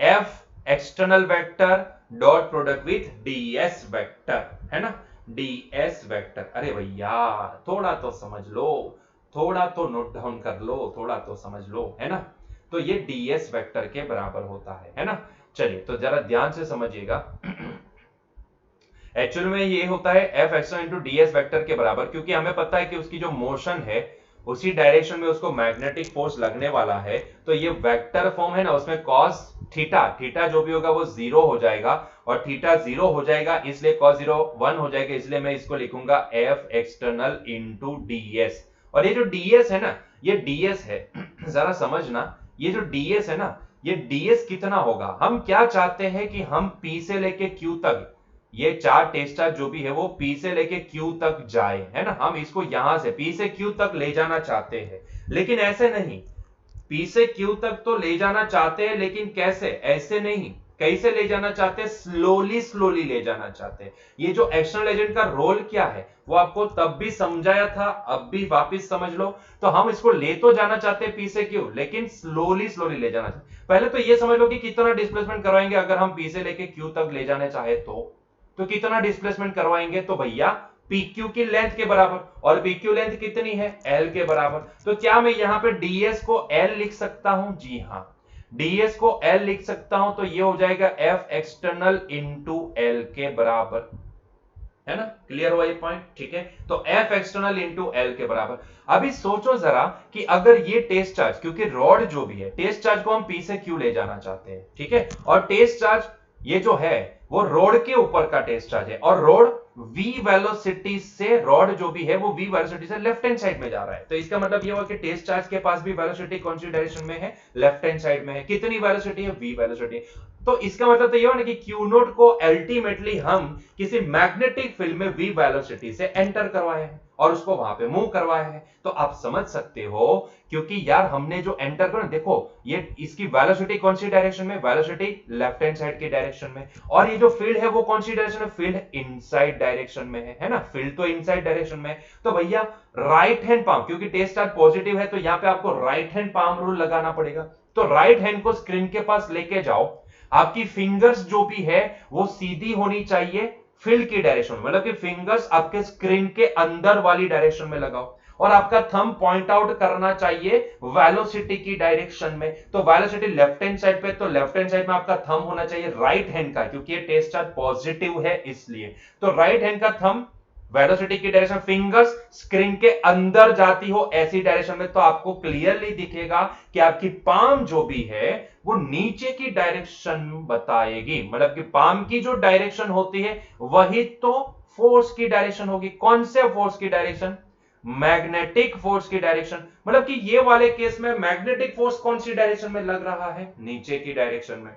F external vector dot product with DS vector, है ना, डीएस वेक्टर। अरे भैया थोड़ा तो समझ लो, थोड़ा तो नोट डाउन कर लो, थोड़ा तो समझ लो, है ना। तो ये डीएस वेक्टर के बराबर होता है ना। चलिए तो जरा ध्यान से समझिएगा। एक्चुअल में ये होता है F external into DS vector के बराबर, क्योंकि हमें पता है कि उसकी जो मोशन है उसी डायरेक्शन में उसको मैग्नेटिक फोर्स लगने वाला है। तो ये वेक्टर फॉर्म है ना, उसमें कॉस थीटा, थीटा जो भी होगा वो जीरो हो जाएगा, और थीटा जीरो हो जाएगा इसलिए कॉस जीरो 1 हो जाएगा, इसलिए मैं इसको लिखूंगा एफ एक्सटर्नल इंटू डीएस। और ये जो डीएस है ना, ये डीएस है जरा समझना, ये जो डीएस है ना, ये डीएस कितना होगा। हम क्या चाहते हैं कि हम पी से लेके क्यू तक, ये चार टेस्ट चार्ज जो भी है वो पी से लेके क्यू तक जाए, है ना। हम इसको यहां से पी से क्यू तक ले जाना चाहते हैं, लेकिन ऐसे नहीं, पी से क्यू तक तो ले जाना चाहते हैं, लेकिन कैसे, ऐसे नहीं, कैसे ले जाना चाहते हैं, स्लोली स्लोली ले जाना चाहते हैं। ये जो एक्सटर्नल एजेंट का रोल क्या है वो आपको तब भी समझाया था, अब भी वापस समझ लो। तो हम इसको ले तो जाना चाहते हैं पी से क्यू, लेकिन स्लोली स्लोली ले जाना चाहते हैं। पहले तो ये समझ लो कि कितना डिस्प्लेसमेंट करवाएंगे अगर हम पी से लेके क्यू तक ले जाने चाहे तो कितना डिस्प्लेसमेंट करवाएंगे, तो भैया PQ की लेंथ के बराबर, और PQ लेंथ कितनी है, L के बराबर। तो क्या मैं यहां पे ds को L लिख सकता हूं, जी हां, ds को L लिख सकता हूं, तो ये हो जाएगा F एक्सटर्नल इंटू L के बराबर, है ना। क्लियर हुआ ये पॉइंट, ठीक है। तो F एक्सटर्नल इंटू L के बराबर। अभी सोचो जरा कि अगर ये टेस्ट चार्ज, क्योंकि रॉड जो भी है, टेस्ट चार्ज को हम P से Q ले जाना चाहते हैं, ठीक है, और टेस्ट चार्ज ये जो है वो रॉड के ऊपर का टेस्ट चार्ज है, और रॉड v वेलोसिटी से, रॉड जो भी है वो v वेलोसिटी से लेफ्ट हैंड साइड में जा रहा है। तो इसका मतलब ये हुआ कि टेस्ट चार्ज के पास भी वेलोसिटी कौन सी डायरेक्शन में है, लेफ्ट हैंड साइड में है। कितनी वेलोसिटी है, v वेलोसिटी। तो इसका मतलब तो ये हो ना कि Q नोट को अल्टीमेटली हम किसी मैग्नेटिक फील्ड में v वेलोसिटी से एंटर करवाए हैं और उसको वहां पे मूव करवाया है। तो आप समझ सकते हो, क्योंकि यार हमने जो एंटर करो, देखो ये इसकी वेलोसिटी कौन सी डायरेक्शन में, वेलोसिटी लेफ्ट हैंड साइड की डायरेक्शन में, और ये जो फील्ड है वो कौन सी डायरेक्शन में, फील्ड इनसाइड डायरेक्शन में है ना, फील्ड तो इनसाइड डायरेक्शन में। तो भैया राइट हैंड पाम, क्योंकि टेस्ट चार्ज पॉजिटिव है तो यहां पे आपको राइट हैंड पाम रूल लगाना पड़ेगा। तो राइट हैंड को स्क्रीन के पास लेके जाओ, आपकी फिंगर्स जो भी है वो सीधी होनी चाहिए फील्ड की डायरेक्शन में, मतलब कि फिंगर्स आपके स्क्रीन के अंदर वाली डायरेक्शन में लगाओ, और आपका थंब पॉइंट आउट करना चाहिए वेलोसिटी की डायरेक्शन में। तो वेलोसिटी लेफ्ट हैंड साइड पे, तो लेफ्ट हैंड साइड में आपका थंब होना चाहिए राइट हैंड का, क्योंकि ये टेस्ट चार्ज पॉजिटिव है इसलिए। तो राइट हैंड का थंब वेलोसिटी की डायरेक्शन, फिंगर्स स्क्रीन के अंदर जाती हो ऐसी डायरेक्शन में, तो आपको क्लियरली दिखेगा कि आपकी पाम जो भी है वो नीचे की डायरेक्शन बताएगी, मतलब कि पाम की जो डायरेक्शन होती है वही तो फोर्स की डायरेक्शन होगी। कौन से फोर्स की डायरेक्शन, मैग्नेटिक फोर्स की डायरेक्शन। मतलब कि ये वाले केस में मैग्नेटिक फोर्स कौन सी डायरेक्शन में लग रहा है, नीचे की डायरेक्शन में।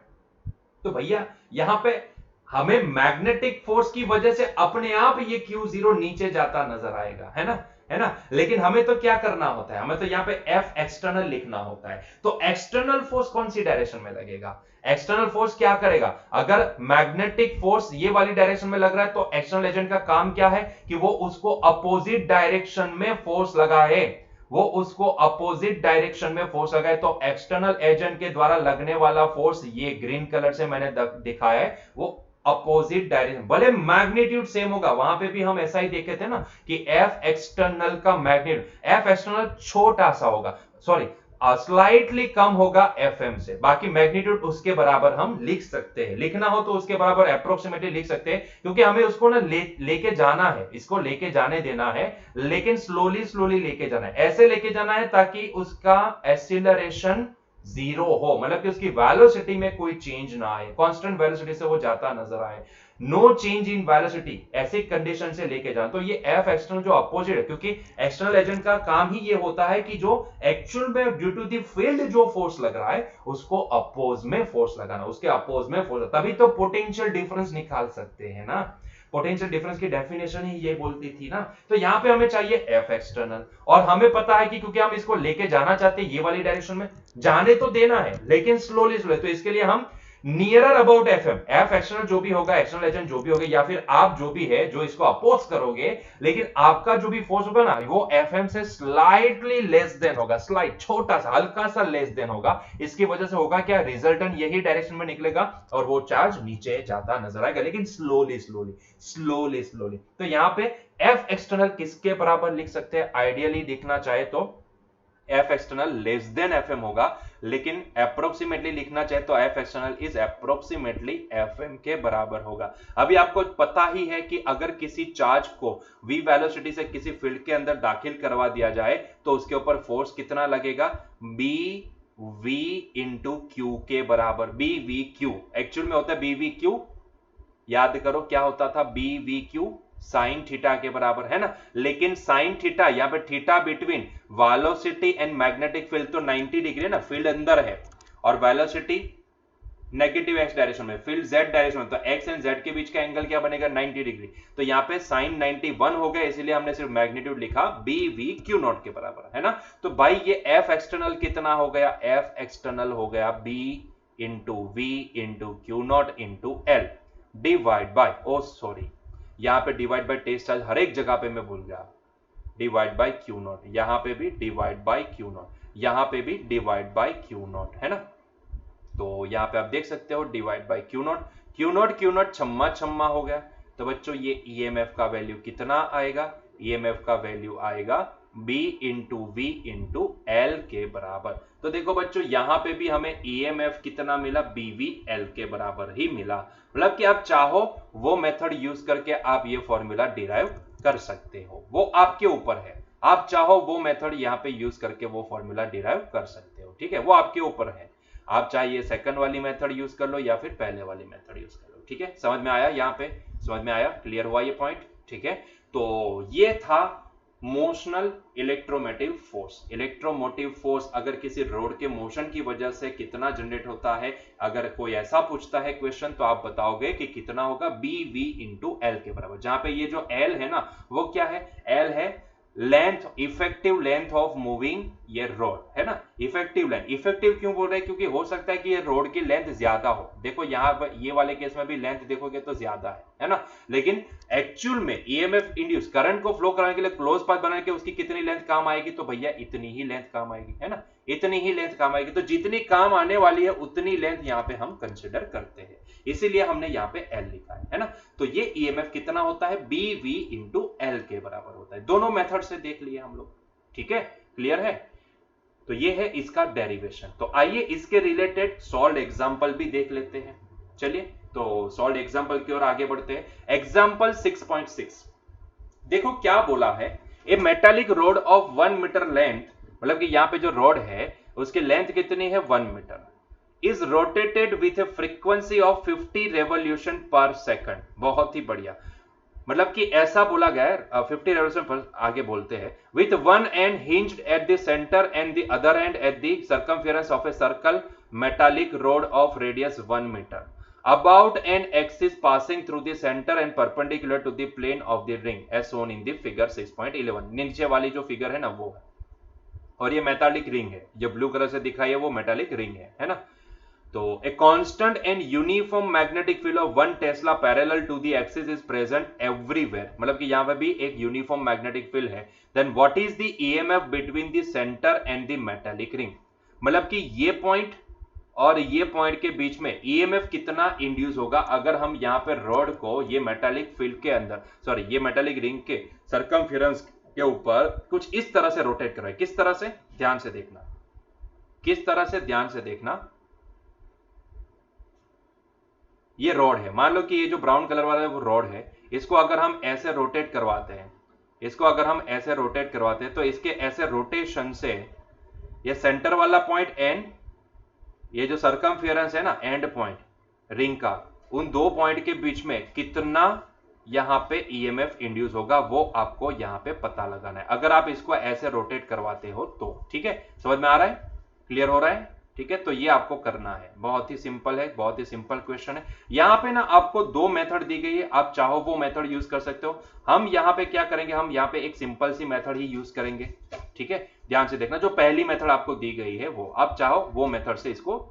तो भैया यहां पे हमें मैग्नेटिक फोर्स की वजह से अपने आप ये Q0 नीचे जाता नजर आएगा, है ना, है ना। लेकिन हमें तो क्या करना होता है, हमें तो यहां पे F एक्सटर्नल लिखना होता है। तो एक्सटर्नल फोर्स कौन सी डायरेक्शन में लगेगा, एक्सटर्नल फोर्स क्या करेगा, अगर मैग्नेटिक फोर्स ये वाली डायरेक्शन में लग रहा है तो एक्सटर्नल एजेंट का काम क्या है कि वो उसको अपोजिट डायरेक्शन में फोर्स लगाए, वो उसको अपोजिट डायरेक्शन में फोर्स लगाए। तो एक्सटर्नल एजेंट के द्वारा लगने वाला फोर्स ये ग्रीन कलर से मैंने दिखाया है, वो अपोजिट डायरेक्शन, भले मैग्नीट्यूड सेम होगा, वहां पे भी हम ऐसा ही देखे थे ना कि एफ एक्सटर्नल का मैग्नीट्यूड, एफ एक्सटर्नल छोटा सा होगा, सॉरी स्लाइटली कम होगा एफएम से, बाकी मैग्नीट्यूड उसके बराबर हम लिख सकते हैं। लिखना हो तो उसके बराबर अप्रोक्सीमेटली लिख सकते हैं, क्योंकि हमें उसको ना लेके जाना है, इसको लेके जाने देना है, लेकिन स्लोली स्लोली लेके जाना है, ऐसे लेके जाना है ताकि उसका एक्सीलरेशन जीरो हो, मतलब कि उसकी वेलोसिटी में कोई चेंज ना आए, कांस्टेंट वेलोसिटी से वो जाता नजर आए। नो चेंज इन वेलोसिटी, ऐसी कंडीशन से लेके जाना। तो ये एफ एक्सटर्नल जो अपोजिट है, क्योंकि एक्सटर्नल एजेंट का काम ही ये होता है कि जो एक्चुअल में ड्यू टू द फील्ड जो फोर्स लग रहा है उसको अपोज में फोर्स लगाना, उसके अपोज में फोर्स, तभी तो पोटेंशियल डिफरेंस निकाल सकते हैं ना। पोटेंशियल डिफरेंस की डेफिनेशन ही ये बोलती थी ना। तो यहां पे हमें चाहिए एफ एक्सटर्नल, और हमें पता है कि क्योंकि हम इसको लेके जाना चाहते हैं ये वाली डायरेक्शन में, जाने तो देना है लेकिन स्लोली स्लोली, तो इसके लिए हम nearer about F M, F external जो भी होगा, एक्सटर्नल एजेंट जो भी होगा, या फिर आप जो भी है जो इसको अपोज करोगे, लेकिन आपका जो भी फोर्स होगा ना वो एफ एम से स्लाइटली लेस देन होगा, स्लाइट छोटा सा हल्का सा लेस देन होगा। इसकी वजह से होगा क्या, रिजल्टेंट यही डायरेक्शन में निकलेगा और वो चार्ज नीचे जाता नजर आएगा, लेकिन स्लोली स्लोली स्लोली स्लोली। तो यहां पे एफ एक्सटर्नल किसके बराबर लिख सकते हैं, आइडियली दिखना चाहे तो F external less than F M होगा, लेकिन अप्रोक्सीमेटली लिखना चाहे तो F external is approximately F M के बराबर होगा। अभी आपको पता ही है कि अगर किसी चार्ज को v वेलोसिटी से किसी फील्ड के अंदर दाखिल करवा दिया जाए तो उसके ऊपर फोर्स कितना लगेगा, बी वी इंटू क्यू के बराबर। बी वी क्यू एक्चुअल में होता है बी वी क्यू, याद करो क्या होता था, B V Q sine theta के बराबर है ना। लेकिन साइन थीटा यहां पे theta between velocity and magnetic field तो 90 डिग्री है ना, फील्ड अंदर है, और वेलोसिटी नेगेटिव एक्स डायरेक्शन में, फील्ड जेड डायरेक्शन में, तो एक्स एंड जेड के बीच का एंगल क्या बनेगा, 90 डिग्री। तो यहां पे साइन 91 हो गया, इसीलिए हमने सिर्फ मैग्नीट्यूड लिखा बी वी क्यू नॉट के बराबर है ना। तो भाई ये एफ एक्सटर्नल कितना हो गया, एफ एक्सटर्नल हो गया B into V into Q not into L divide by, oh sorry यहां पे डिवाइड बाय टेस्ट चार्ज हर एक जगह पे मैं भूल गया, डिवाइड बाय क्यू नॉट, यहां पे भी डिवाइड बाय क्यू नॉट, यहां पे भी डिवाइड बाय क्यू नॉट है ना। तो यहां पे आप देख सकते हो divide by Q naught, Q naught Q naught छम्मा छम्मा हो गया। तो बच्चों ये ईएमएफ का वैल्यू कितना आएगा, ईएमएफ का वैल्यू आएगा B into V into L के बराबर। तो देखो बच्चों यहां पे भी हमें ईएमएफ कितना मिला, बी वी एल के बराबर ही मिला। मतलब कि आप चाहो वो मेथड यूज करके आप ये फॉर्मूला डिराइव कर सकते हो, वो आपके ऊपर है। आप चाहो वो मेथड यहां पे यूज करके वो फॉर्मूला डिराइव कर सकते हो, ठीक है, वो आपके ऊपर है। आप चाहे ये सेकंड वाली मेथड यूज कर लो या फिर पहले वाली मेथड यूज कर लो, ठीक है। समझ में आया, यहाँ पे समझ में आया, क्लियर हुआ ये पॉइंट, ठीक है। तो ये था motional electromotive force. Electromotive force अगर किसी रोड के मोशन की वजह से कितना जनरेट होता है, अगर कोई ऐसा पूछता है क्वेश्चन तो आप बताओगे कि कितना होगा, बी वी इंटू एल के बराबर। जहां पे ये जो एल है ना वो क्या है, एल है length, effective length of moving ये रोड है ना। इफेक्टिव लेंथ, इफेक्टिव क्यों बोल रहे हैं, क्योंकि हो सकता है कि ये रोड की लेंथ ज्यादा हो। देखो यहाँ पर ये वाले केस में भी लेंथ देखोगे तो ज्यादा है ना, लेकिन एक्चुअल में ईएमएफ इंड्यूस करंट को फ्लो कराने के लिए क्लोज पाथ बनाने के उसकी कितनी लेंथ काम आएगी, तो भैया इतनी ही लेंथ काम आएगी है ना, इतनी ही लेंथ काम आएगी। तो जितनी काम आने वाली है उतनी लेंथ यहाँ पे हम कंसिडर करते हैं, इसीलिए हमने यहाँ पे एल लिखा है ना। तो ये ईएमएफ कितना होता है, बी वी इंटू एल के बराबर होता है। दोनों मेथड से देख लिए हम लोग, ठीक है, क्लियर है। तो ये है इसका डेरिवेशन। तो आइए इसके रिलेटेड सॉल्व एग्जांपल भी देख लेते हैं। चलिए तो सॉल्व एग्जांपल की ओर आगे बढ़ते हैं। एग्जांपल 6.6 देखो क्या बोला है, a metallic rod of 1 metre length, मतलब कि यहां पे जो रोड है उसकी लेंथ कितनी है 1 metre, is rotated with a frequency of 50 revolution per second. बहुत ही बढ़िया, मतलब कि ऐसा बोला गया है 50 रेवोल्यूशन पर, आगे बोलते हैं with one end hinged at the centre and the other end at the circumference of a circle metallic rod of radius 1 metre about an axis passing through the center and perpendicular to the plane of the ring as shown in the figure 6.11। नीचे वाली जो figure है ना वो है, और ये metallic ring है, जो ब्लू कलर से दिखाई है वो मेटालिक रिंग है ना। तो a constant and uniform magnetic field of 1 tesla parallel to the axis is present everywhere, मतलब कि यहां पे भी एक यूनिफॉर्म मैग्नेटिक फील्ड है। Then what is the EMF between the centre and the metallic ring, मतलब कि ये पॉइंट और ये पॉइंट के बीच में ईएमएफ कितना इंड्यूस होगा अगर हम यहां पे रॉड को ये मेटालिक फील्ड के अंदर, सॉरी ये मेटालिक रिंग के सर्कमफेरेंस के ऊपर कुछ इस तरह से रोटेट कराए। किस तरह से, ध्यान से देखना, किस तरह से, ध्यान से देखना। ये रॉड है, मान लो कि ये जो ब्राउन कलर वाला है वो रॉड है, इसको अगर हम ऐसे रोटेट करवाते हैं, इसको अगर हम ऐसे रोटेट करवाते हैं तो इसके ऐसे रोटेशन से ये सेंटर वाला पॉइंट एंड ये जो सर्कमफेरेंस है ना एंड पॉइंट रिंग का, उन दो पॉइंट के बीच में कितना यहां पे ईएमएफ इंड्यूस होगा वो आपको यहां पे पता लगाना है, अगर आप इसको ऐसे रोटेट करवाते हो तो। ठीक है, समझ में आ रहा है, क्लियर हो रहा है? ठीक है, तो ये आपको करना है, बहुत ही सिंपल है, बहुत ही सिंपल क्वेश्चन है। यहां पे ना आपको दो मेथड दी गई है, आप चाहो वो मेथड यूज कर सकते हो। हम यहां पे क्या करेंगे, हम यहां पे एक सिंपल सी मेथड ही यूज करेंगे। ठीक है, ध्यान से देखना, जो पहली मेथड आपको दी गई है वो आप चाहो वो मेथड से इसको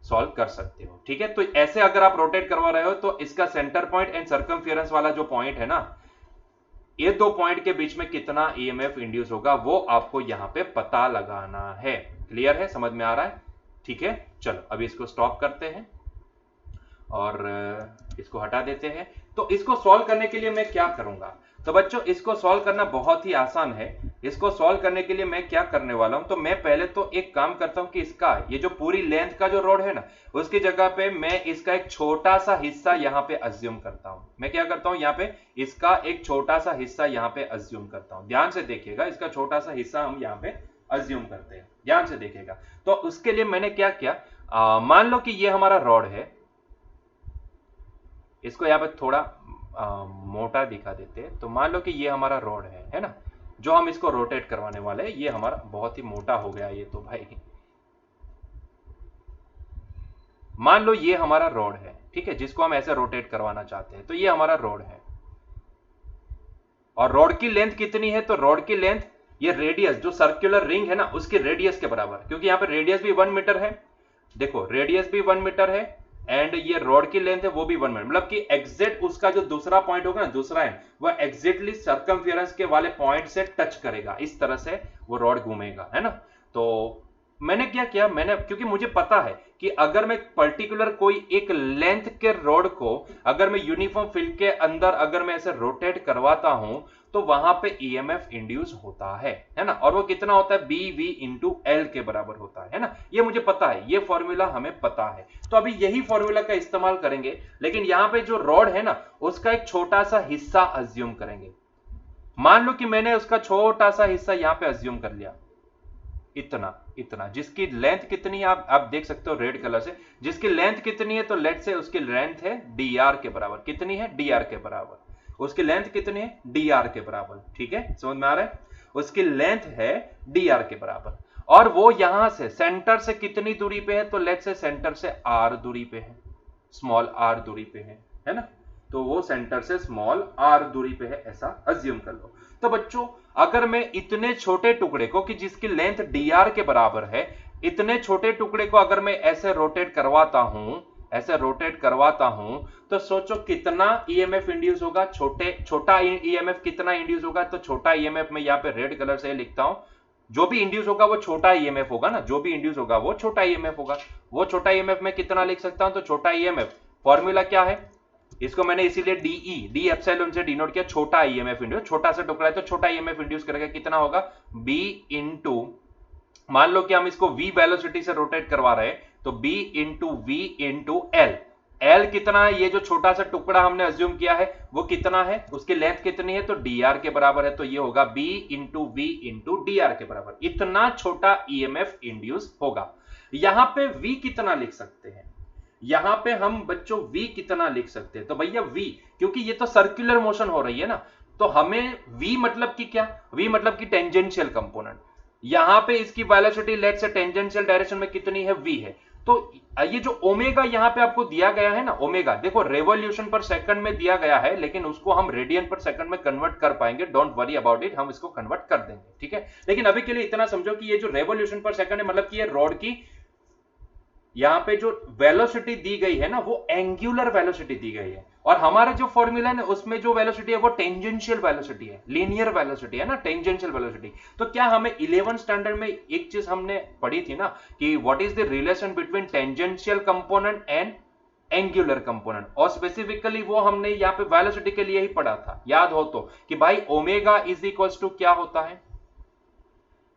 सॉल्व कर सकते हो। ठीक है, तो ऐसे अगर आप रोटेट करवा रहे हो तो इसका सेंटर पॉइंट एंड सर्कमफियरेंस वाला जो पॉइंट है ना, ये दो पॉइंट के बीच में कितना ईएमएफ इंड्यूस होगा वो आपको यहां पे पता लगाना है। क्लियर है, समझ में आ रहा है? ठीक है, चलो अभी इसको स्टॉप करते हैं और इसको हटा देते हैं। तो इसको सॉल्व करने के लिए मैं क्या करूंगा, तो बच्चों इसको सॉल्व करना बहुत ही आसान है। इसको सॉल्व करने के लिए मैं क्या करने वाला हूं, तो मैं पहले तो एक काम करता हूं कि इसका ये जो पूरी लेंथ का जो रोड है ना, उसकी जगह पे मैं इसका एक छोटा सा हिस्सा यहां पे अज्यूम करता हूं। मैं क्या करता हूं, यहां पे इसका एक छोटा सा हिस्सा यहां पे अज्यूम करता हूं। ध्यान से देखिएगा, इसका छोटा सा हिस्सा हम यहां पे अज्यूम करते हैं, ध्यान से देखिएगा। तो उसके लिए मैंने क्या किया, मान लो कि ये हमारा रॉड है, इसको यहां पे थोड़ा मोटा दिखा देते हैं। तो मान लो कि ये हमारा रॉड है ना, जो हम इसको रोटेट करवाने वाले हैं। ये हमारा बहुत ही मोटा हो गया ये तो भाई। मान लो ये हमारा रॉड है, ठीक है, जिसको हम ऐसे रोटेट करवाना चाहते हैं। तो ये हमारा रॉड है और रॉड की लेंथ कितनी है, तो रॉड की लेंथ ये रेडियस जो सर्कुलर रिंग है ना उसके रेडियस के बराबर, क्योंकि यहां पे रेडियस भी 1 मीटर है। देखो रेडियस भी 1 मीटर है एंड ये रॉड की लेंथ है वो भी 1 मीटर, मतलब कि एग्जैक्ट उसका जो दूसरा पॉइंट होगा ना, दूसरा एंड, वह एग्जैक्टली सर्कमफियरेंस के वाले पॉइंट से टच करेगा। इस तरह से वो रॉड घूमेगा, है ना। तो मैंने क्या किया, मैंने, क्योंकि मुझे पता है कि अगर मैं पर्टिकुलर कोई एक लेंथ के रॉड को अगर मैं यूनिफॉर्म फील्ड के अंदर अगर मैं ऐसे रोटेट करवाता हूं तो वहां पे ईएमएफ इंड्यूस होता है ना, और वो कितना होता है, बी वी इंटू एल के बराबर होता है ना। ये मुझे पता है, ये फॉर्मूला हमें पता है। तो अभी यही फॉर्मूला का इस्तेमाल करेंगे, लेकिन यहां पे जो रॉड है ना उसका एक छोटा सा हिस्सा अज्यूम करेंगे। मान लो कि मैंने उसका छोटा सा हिस्सा यहां पे अज्यूम कर लिया, इतना इतना, जिसकी लेंथ कितनी है आप देख सकते हो रेड कलर से, जिसकी लेंथ कितनी है, तो लेट से उसकी लेंथ है डी आर के बराबर। कितनी है, डी आर के बराबर। उसकी लेंथ कितनी है, डी आर के बराबर। ठीक है, समझ में आ रहा है, उसकी लेंथ है डी आर के बराबर। और वो यहां से सेंटर से कितनी दूरी पे है, तो लेट से सेंटर से आर दूरी पे है, स्मॉल आर दूरी पे है ना। तो वो सेंटर से स्मॉल आर दूरी पे है, ऐसा अज्यूम कर लो। तो बच्चों अगर मैं इतने छोटे टुकड़े को, कि जिसकी लेंथ डी आर के बराबर है, इतने छोटे टुकड़े को अगर मैं ऐसे रोटेट करवाता हूं, ऐसे रोटेट करवाता हूं, तो सोचो कितना ईएमएफ इंड्यूस होगा। छोटा ईएमएफ कितना इंड्यूस होगा, तो छोटा ईएमएफ मैं यहाँ पे रेड कलर से लिखता हूं, जो भी इंड्यूस होगा वो छोटा ईएमएफ होगा ना, जो भी इंड्यूस होगा वो छोटा ईएमएफ होगा। वो छोटा ईएमएफ में कितना लिख सकता हूं, तो छोटा ईएमएफ फॉर्मूला क्या है, इसको मैंने इसीलिए डी एप्सिलॉन से डिनोट किया, छोटा ईएमएफ इंड्यूस। छोटा सा टुकड़ा है तो छोटा ईएमएफ इंड्यूस करेगा, कितना होगा, बी इंटू, मान लो कि हम इसको v वेलोसिटी से रोटेट करवा रहे हैं, तो b into V into L. L कितना है, ये जो छोटा सा टुकड़ा हमने अज्यूम किया है वो कितना है, उसकी लेंथ कितनी है, तो dr के बराबर है। तो ये होगा b into V into dr के बराबर। इतना छोटा ईएमएफ इंड्यूस होगा। यहां पे v कितना लिख सकते हैं, यहां पे हम बच्चों v कितना लिख सकते हैं, तो भैया v, क्योंकि ये तो सर्कुलर मोशन हो रही है ना, तो हमें v मतलब कि क्या, v मतलब कि टेंजेंशियल कंपोनेंट। यहां पे इसकी velocity let say tangential direction में कितनी है, v है। तो ये जो ओमेगा यहां पे आपको दिया गया है ना, ओमेगा देखो रेवोल्यूशन पर सेकंड में दिया गया है, लेकिन उसको हम रेडियन पर सेकंड में कन्वर्ट कर पाएंगे, डोंट वरी अबाउट इट, हम इसको कन्वर्ट कर देंगे। ठीक है, लेकिन अभी के लिए इतना समझो कि ये जो रेवोल्यूशन पर सेकंड है, मतलब कि ये रॉड की यहां पे जो वेलोसिटी दी गई है ना वो एंगुलर वेलोसिटी दी गई है, और हमारा जो फॉर्मूला है ना उसमें जो वेलोसिटी है वो टेंजेंशियल वेलोसिटी है, लीनियर वेलोसिटी है ना, टेंजेंशियल वेलोसिटी। तो क्या हमें 11 स्टैंडर्ड में एक चीज हमने पढ़ी थी ना कि what is the relation between tangential component and angular component, और स्पेसिफिकली वो हमने यहाँ पे वेलोसिटी के लिए ही पढ़ा था, याद हो तो, कि भाई ओमेगा इज इक्वल टू क्या होता है,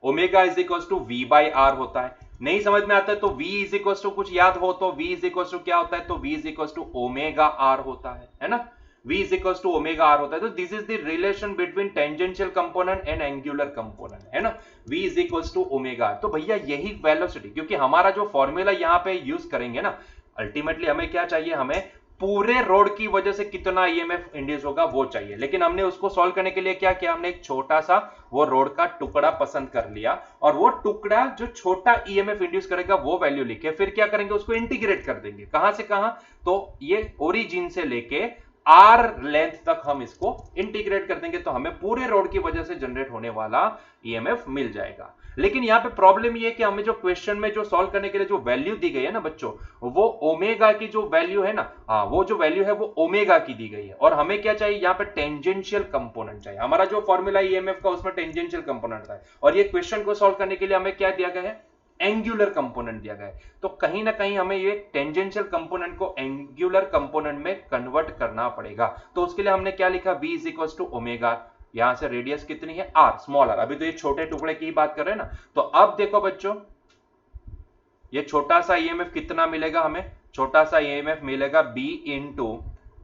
omega is equal to V by R होता है। नहीं समझ में आता है तो v इज इक्वल टू कुछ याद हो तो v इज इक्वल टू क्या होता है, तो v is equal to omega R होता है ना, v is equal to omega R होता है। तो this is the relation between tangential component and angular component, है ना, v is equal to omega. तो भैया यही वेलोसिटी, क्योंकि हमारा जो फॉर्मूला यहाँ पे यूज करेंगे ना, अल्टीमेटली हमें क्या चाहिए, हमें पूरे रोड की वजह से कितना ईएमएफ इंड्यूस होगा वो चाहिए। लेकिन हमने उसको सॉल्व करने के लिए क्या किया, हमने एक छोटा सा वो रोड का टुकड़ा पसंद कर लिया और वो टुकड़ा जो छोटा ईएमएफ इंड्यूस करेगा वो वैल्यू लिखे, फिर क्या करेंगे उसको इंटीग्रेट कर देंगे। कहां से कहां, तो ये ओरिजिन से लेके आर लेंथ तक हम इसको इंटीग्रेट कर देंगे, तो हमें पूरे रोड की वजह से जनरेट होने वाला ईएमएफ मिल जाएगा। लेकिन यहां पे प्रॉब्लम ये है कि हमें जो क्वेश्चन में जो सॉल्व करने के लिए जो वैल्यू दी गई है ना बच्चों, वो ओमेगा की जो वैल्यू है ना, हाँ वो जो वैल्यू है वो ओमेगा की दी गई है, और हमें क्या चाहिए यहाँ पे टेंजेंशियल कंपोनेंट चाहिए। हमारा जो फॉर्मूला ईएमएफ का उसमें टेंजेंशियल कंपोनेंट था, और ये क्वेश्चन को सॉल्व करने के लिए हमें क्या दिया गया है, एंगुलर कंपोनेंट दिया गया है। तो कहीं ना कहीं हमें ये टेंजेंशियल कंपोनेंट को एंगुलर कंपोनेंट में कन्वर्ट करना पड़ेगा। तो उसके लिए हमने क्या लिखा, v is equal to omega, यहां से रेडियस कितनी है r, स्मॉल r। अभी तो ये छोटे टुकड़े की बात कर रहे हैं ना, तो अब देखो बच्चों ये छोटा सा ईएमएफ कितना मिलेगा हमें, छोटा सा ईएमएफ मिलेगा b into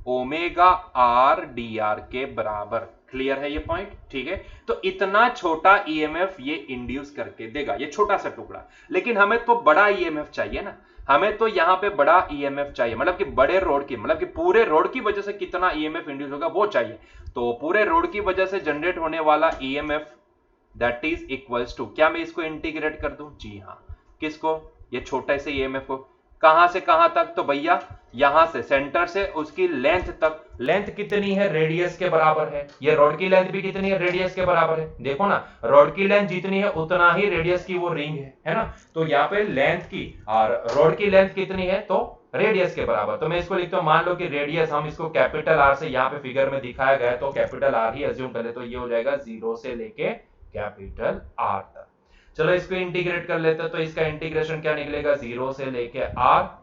omega R D R के बराबर। क्लियर है ये पॉइंट, ठीक है। तो इतना छोटा ईएमएफ ये इंड्यूस करके देगा, ये छोटा सा टुकड़ा। लेकिन हमें तो बड़ा ईएमएफ चाहिए ना, हमें तो यहां पे बड़ा ईएमएफ चाहिए, मतलब कि बड़े रोड की, मतलब कि पूरे रोड की वजह से कितना ईएमएफ इंड्यूस होगा वो चाहिए। तो पूरे रोड की वजह से जनरेट होने वाला EMF that is equals to, क्या मैं इसको इंटीग्रेट कर दूं, जी हां, किसको, ये छोटे से ईएमएफ को। कहां से कहां तक, तो भैया यहां से सेंटर से उसकी लेंथ तक। लेंथ कितनी है, रेडियस के बराबर है। ये रोड की लेंथ भी कितनी है, रेडियस के बराबर है। देखो ना, रोड की लेंथ जितनी है उतना ही रेडियस की वो रिंग है ना। तो यहाँ पे लेंथ की और रोड की लेंथ कितनी है, तो रेडियस के बराबर। तो मैं इसको लिखता हूं, मान लो कि रेडियस हम इसको कैपिटल आर से यहाँ पे फिगर में दिखाया गया है, तो कैपिटल आर ही अज्यूम करें, तो ये हो जाएगा 0 से लेके कैपिटल आर तक। चलो इसको इंटीग्रेट कर लेते हैं, तो इसका इंटीग्रेशन क्या निकलेगा, 0 से लेके आर,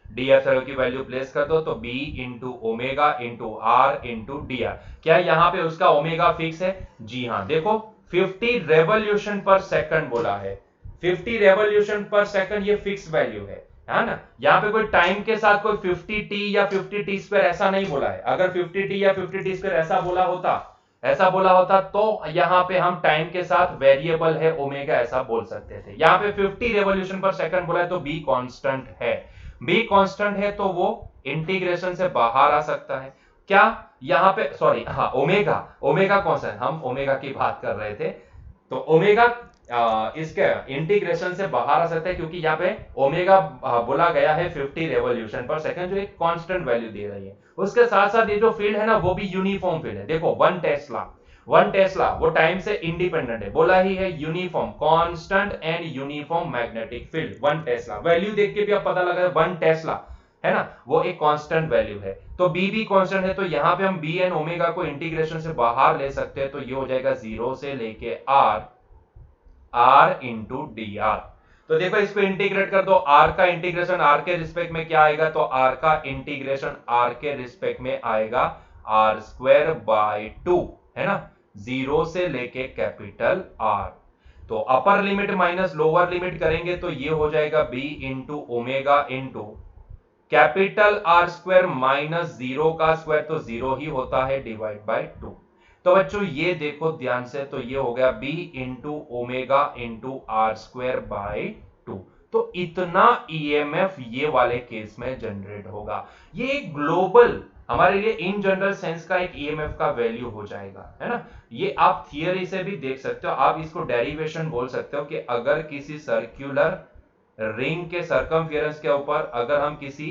डीएफ की वैल्यू प्लेस कर दो, तो b into omega into R into D R. क्या यहाँ पे उसका ओमेगा फिक्स है, जी हाँ। देखो 50 रेवोल्यूशन पर सेकंड बोला है, 50 रेवोल्यूशन पर सेकंड ये फिक्स वैल्यू है ना। यहाँ पे कोई टाइम के साथ कोई 50t या 50t स्क्वायर ऐसा नहीं बोला है। अगर 50t या 50t स्क्वायर ऐसा बोला होता तो यहां पे हम टाइम के साथ वेरिएबल है ओमेगा ऐसा बोल सकते थे। यहां पे 50 रेवोल्यूशन पर सेकंड बोला है, तो b कांस्टेंट है। b कांस्टेंट है तो वो इंटीग्रेशन से बाहर आ सकता है। क्या यहां पे, सॉरी हाँ, ओमेगा कांस्टेंट, हम ओमेगा की बात कर रहे थे, तो ओमेगा इसके इंटीग्रेशन से बाहर आ सकता है, क्योंकि यहाँ पे ओमेगा बोला गया है 50 रेवोल्यूशन पर सेकंड, जो एक कांस्टेंट वैल्यू दे रही है। उसके साथ साथ ये जो फील्ड है ना वो भी यूनिफॉर्म फील्ड है। देखो 1 टेस्ला वो टाइम से इंडिपेंडेंट है, बोला ही है uniform, constant and uniform magnetic field. 1 Tesla value देख के भी आप पता लगा 1 टेस्ला है ना, वो एक कांस्टेंट वैल्यू है। तो b भी कांस्टेंट है, तो यहां पे हम b एंड ओमेगा को इंटीग्रेशन से बाहर ले सकते हैं, तो ये हो जाएगा 0 से लेके r इंटू डी आर। तो देखो इसको इंटीग्रेट कर दो, r का इंटीग्रेशन r के रिस्पेक्ट में क्या आएगा, तो r का इंटीग्रेशन r के रिस्पेक्ट में आएगा r स्क्वायर बाय 2, है ना, 0 से लेके कैपिटल R। तो upper limit minus lower limit करेंगे तो ये हो जाएगा b into omega into capital R square minus 0 का स्क्वायर, तो 0 ही होता है, डिवाइड बाय 2। तो बच्चों ये देखो ध्यान से, तो ये हो गया b into omega into R square by 2। तो इतना ईएमएफ ये वाले केस में जनरेट होगा। ये एक ग्लोबल हमारे लिए इन जनरल सेंस का एक ईएमएफ का वैल्यू हो जाएगा, है ना। ये आप थियरी से भी देख सकते हो, आप इसको डेरिवेशन बोल सकते हो कि अगर किसी सर्कुलर रिंग के सर्कमफेरेंस के ऊपर अगर हम किसी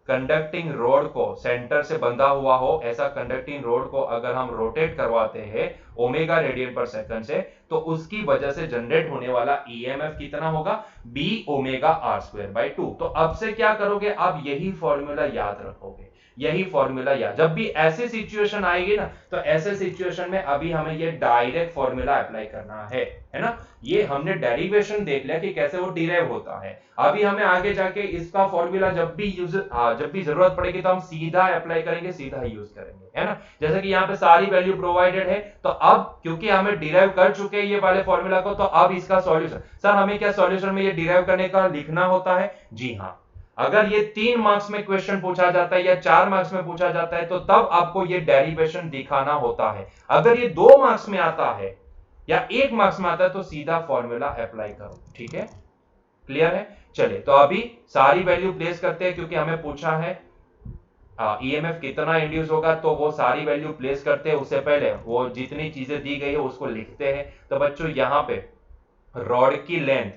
कंडक्टिंग रोड को सेंटर से बंधा हुआ हो, ऐसा कंडक्टिंग रोड को अगर हम रोटेट करवाते हैं ओमेगा रेडियन पर सेकंड से, तो उसकी वजह से जनरेट होने वाला ईएमएफ कितना होगा, b omega R square by 2। तो अब से क्या करोगे, आप यही फॉर्मूला याद रखोगे, यही फॉर्मूला याद। जब भी ऐसी सिचुएशन आएगी ना, तो ऐसे सिचुएशन में अभी हमें ये डायरेक्ट फॉर्मूला अप्लाई करना है ना। ये हमने डेरिवेशन देख लिया कि कैसे वो डिराइव होता है। अभी हमें आगे जाके इसका फॉर्मूला जब भी जरूरत पड़ेगी तो हम सीधा अप्लाई करेंगे, सीधा यूज करेंगे, है ना। जैसे कि यहाँ पे सारी वैल्यू प्रोवाइडेड है, तो अब क्योंकि हमें डिराइव कर चुके हैं ये वाले फॉर्मूला को, तो अब इसका सॉल्यूशन, सर हमें क्या सॉल्यूशन में ये डिराइव करने का लिखना होता है, जी हाँ। अगर ये 3 मार्क्स में क्वेश्चन पूछा जाता है या 4 मार्क्स में पूछा जाता है, तो तब आपको ये डेरिवेशन दिखाना होता है। अगर ये 2 मार्क्स में आता है या 1 मार्क्स में आता है, तो सीधा फॉर्मूला अप्लाई करो, ठीक है, क्लियर है। चलिए तो अभी सारी वैल्यू प्लेस करते हैं, क्योंकि हमें पूछा है ईएमएफ कितना इंड्यूस होगा, तो वो सारी वैल्यू प्लेस करते हैं, उससे पहले वो जितनी चीजें दी गई है उसको लिखते हैं। तो बच्चों यहाँ पे रॉड की लेंथ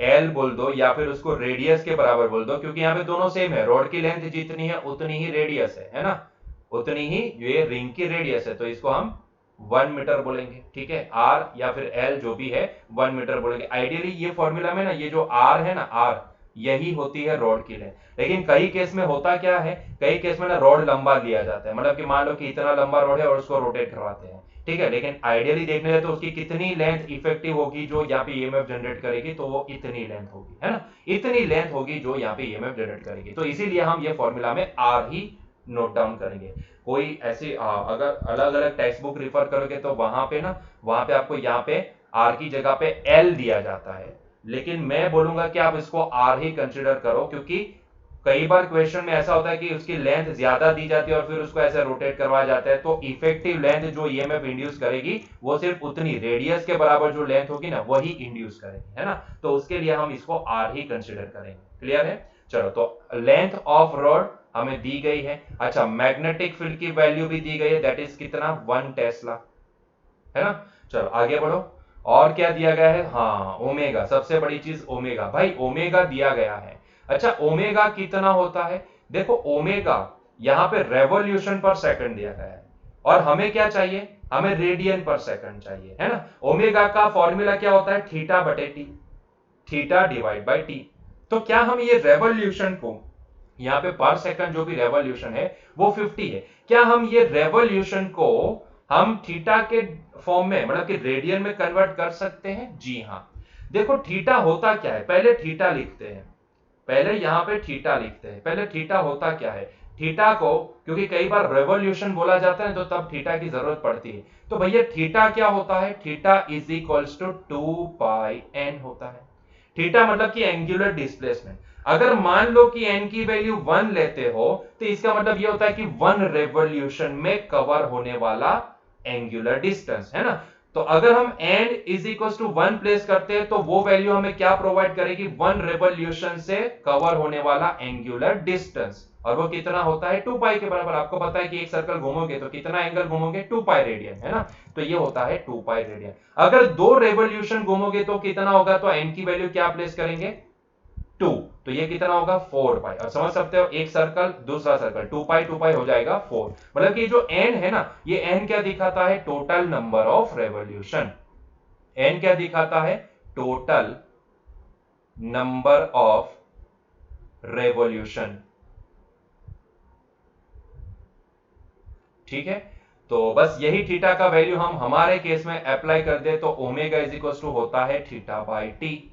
एल बोल दो या फिर उसको रेडियस के बराबर बोल दो, क्योंकि यहाँ पे दोनों सेम है, रॉड की लेंथ जितनी है उतनी ही रेडियस है ना, उतनी ही ये रिंग की रेडियस है, तो इसको हम 1 मीटर बोलेंगे, ठीक है। आर या फिर एल जो भी है 1 मीटर बोलेंगे। आइडियली ये फॉर्मूला में ना ये जो आर है ना, आर यही होती है रॉड की लेंथ। लेकिन कई केस में होता क्या है, कई केस में ना रॉड लंबा लिया जाता है, मतलब कि मान लो कि इतना लंबा रॉड है और उसको रोटेट करवाते हैं, ठीक है। लेकिन आइडियली देखने जाए तो उसकी कितनी लेंथ इफेक्टिव होगी जो यहाँ पे ईएमएफ जनरेट करेगी, तो वो इतनी लेंथ होगी, है ना, इतनी लेंथ होगी जो यहाँ पे ईएमएफ जनरेट करेगी। तो इसीलिए हम ये फॉर्मूला में आर ही नोट डाउन करेंगे। कोई ऐसे अगर अलग अलग टेक्स्ट बुक रिफर करोगे तो वहां पे ना, वहां पे आपको यहाँ पे आर की जगह पे एल दिया जाता है, लेकिन मैं बोलूंगा कि आप इसको आर ही कंसिडर करो, क्योंकि कई बार क्वेश्चन में ऐसा होता है कि उसकी लेंथ ज्यादा दी जाती है और फिर उसको ऐसे रोटेट करवाया जाता है, तो इफेक्टिव लेंथ जो ईएमएफ इंड्यूस करेगी वो सिर्फ उतनी रेडियस के बराबर जो लेंथ होगी ना वही इंड्यूस करेगी, है ना। तो उसके लिए हम इसको आर ही कंसिडर करेंगे। क्लियर है? चलो, तो लेंथ ऑफ रॉड हमें दी गई है। अच्छा, मैग्नेटिक फील्ड की वैल्यू भी दी गई है, दैट इज कितना, 1 टेस्ला, है ना। चलो आगे बढ़ो, और क्या दिया गया है, हाँ ओमेगा, सबसे बड़ी चीज ओमेगा, भाई ओमेगा दिया गया है। अच्छा, ओमेगा कितना होता है, देखो ओमेगा यहां पे रेवोल्यूशन पर सेकंड दिया गया है, और हमें क्या चाहिए, हमें रेडियन पर सेकंड चाहिए, है ना। ओमेगा का फॉर्मूला क्या होता है, थीटा बटे T, theta divide by T. तो क्या हम ये रेवोल्यूशन को, यहाँ पे पर सेकंड जो भी रेवोल्यूशन है वो 50 है, क्या हम ये रेवोल्यूशन को हम थीटा के फॉर्म में, मतलब कि रेडियन में कन्वर्ट कर सकते हैं? जी हाँ। देखो थीटा होता क्या है, पहले थीटा लिखते हैं, पहले यहां पे थीटा लिखते हैं, पहले थीटा होता क्या है। थीटा को, क्योंकि कई बार रेवोल्यूशन बोला जाता है तो तब थीटा की जरूरत पड़ती है, तो भैया थीटा क्या होता है, theta is equals to 2πn होता है। थीटा मतलब कि एंगुलर डिस्प्लेसमेंट। अगर मान लो कि n की वैल्यू 1 लेते हो तो इसका मतलब यह होता है कि 1 रेवोल्यूशन में कवर होने वाला एंगुलर डिस्टेंस, है ना। तो अगर हम n is equal to 1 place करते हैं तो वो वैल्यू हमें क्या प्रोवाइड करेगी, 1 रेवोल्यूशन से कवर होने वाला एंगुलर डिस्टेंस, और वो कितना होता है 2 पाई के बराबर। आपको पता है कि एक सर्कल घूमोगे तो कितना एंगल घूमोगे, 2 पाई रेडियन, है ना। तो ये होता है 2 पाई रेडियन। अगर 2 रेवोल्यूशन घूमोगे तो कितना होगा, तो n की वैल्यू क्या प्लेस करेंगे, 2, तो ये कितना होगा 4 पाई। और समझ सकते हो, एक सर्कल दूसरा सर्कल, 2 पाई हो जाएगा 4, मतलब कि जो n है ना, ये n क्या दिखाता है, total number of revolution. n क्या दिखाता है, टोटल नंबर ऑफ रेवोल्यूशन, ठीक है। तो बस यही थीटा का वैल्यू हम हमारे केस में अप्लाई कर दे तो ओमेगा इज इक्वल टू होता है थीटा बाई टी,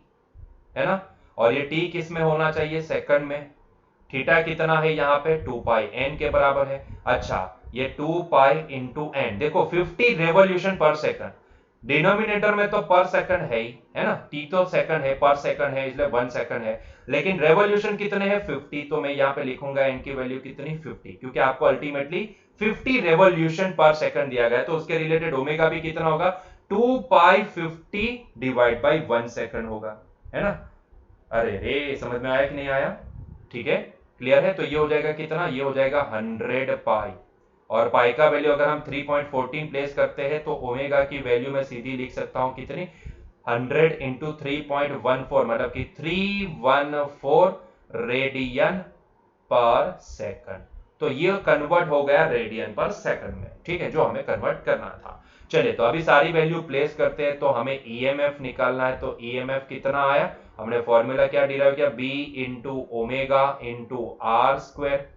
है ना। और ये टी किस में होना चाहिए, सेकंड में। थीटा कितना है यहाँ पे, 2 पाई n के बराबर है। अच्छा, ये 2 पाई इंटू एन, देखो 50 रेवोल्यूशन पर सेकंड, डिनोमिनेटर में तो पर सेकंड है ही, है ना, t तो सेकंड है, पर सेकंड है, इसलिए 1 सेकंड है, लेकिन रेवोल्यूशन कितने हैं 50, तो मैं यहाँ पे लिखूंगा n की वैल्यू कितनी 50, क्योंकि आपको अल्टीमेटली 50 रेवोल्यूशन पर सेकंड दिया गया है, तो उसके रिलेटेड ओमेगा भी कितना होगा, 2 पाई 50 डिवाइड बाई 1 सेकंड होगा, है ना। अरे रे, समझ में आया कि नहीं आया, ठीक है, क्लियर है। तो ये हो जाएगा कितना, ये हो जाएगा 100 पाई, और पाई का वैल्यू अगर हम 3.14 प्लेस करते हैं तो ओमेगा की वैल्यू मैं सीधी लिख सकता हूं कितनी, 100 इंटू 3.14, मतलब कि 314 रेडियन पर सेकंड। तो ये कन्वर्ट हो गया रेडियन पर सेकंड में, ठीक है, जो हमें कन्वर्ट करना था। चलिए, तो अभी सारी वैल्यू प्लेस करते हैं, तो हमें ईएमएफ निकालना है। तो ईएमएफ कितना आया, हमने फॉर्मूला क्या डिराइव किया, B into omega into R square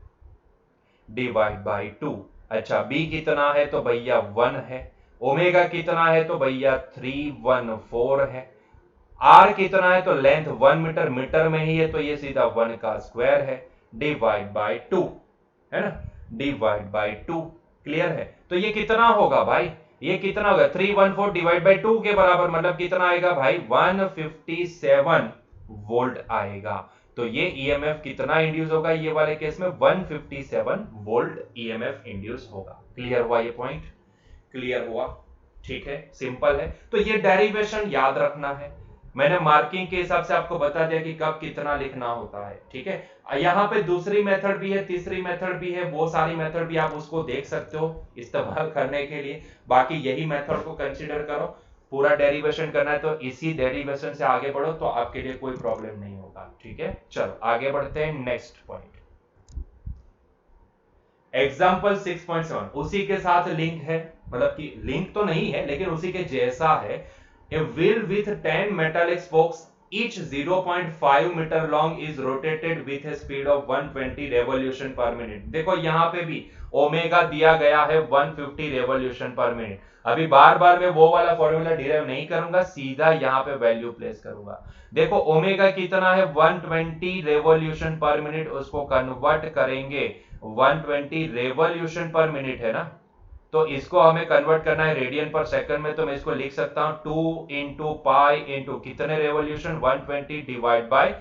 divide by 2। अच्छा, बी कितना है, तो भैया 1 है। ओमेगा कितना है, तो भैया 314 है। आर कितना है, तो लेंथ 1 मीटर, मीटर में ही है, तो ये सीधा 1 का स्क्वायर है, डिवाइड बाई 2, है ना, डिवाइड बाई 2। क्लियर है? तो ये कितना होगा भाई, ये कितना होगा, 314 डिवाइड बाई 2 के बराबर, मतलब कितना आएगा भाई, 157 वोल्ट आएगा। तो ये ईएमएफ कितना इंड्यूस होगा, ये वाले केस में 157 वोल्ट ईएमएफ इंड्यूस होगा। क्लियर हुआ ये पॉइंट, क्लियर हुआ, ठीक है, सिंपल है। तो ये डेरिवेशन याद रखना है, मैंने मार्किंग के हिसाब से आपको बता दिया कि कब कितना लिखना होता है, ठीक है। यहाँ पे दूसरी मेथड भी है, तीसरी मेथड भी है, वो सारी मेथड भी आप उसको देख सकते हो इस्तेमाल करने के लिए। बाकी यही मेथड को कंसीडर करो, पूरा डेरिवेशन करना है तो इसी डेरिवेशन से आगे बढ़ो तो आपके लिए कोई प्रॉब्लम नहीं होगा, ठीक है। चलो आगे बढ़ते हैं नेक्स्ट पॉइंट। एग्जाम्पल 6.7 उसी के साथ लिंक है, मतलब कि लिंक तो नहीं है लेकिन उसी के जैसा है। A wheel with 10 metallic spokes, each 0.5 meter long, is rotated with a speed of 120 revolution per minute। देखो यहाँ पे भी ओमेगा दिया गया है 150 revolution per minute। अभी बार बार मैं वो वाला फॉर्मूला डिराइव नहीं करूंगा, सीधा यहाँ पे वैल्यू प्लेस करूंगा। देखो ओमेगा कितना है 120 रेवोल्यूशन पर मिनट, उसको कन्वर्ट करेंगे 120 रेवोल्यूशन पर मिनट है ना, तो इसको हमें कन्वर्ट करना है रेडियन पर सेकंड में, तो मैं इसको लिख सकता हूं 2 इंटू पाई इंटू कितने रेवोल्यूशन 120 डिवाइड बाय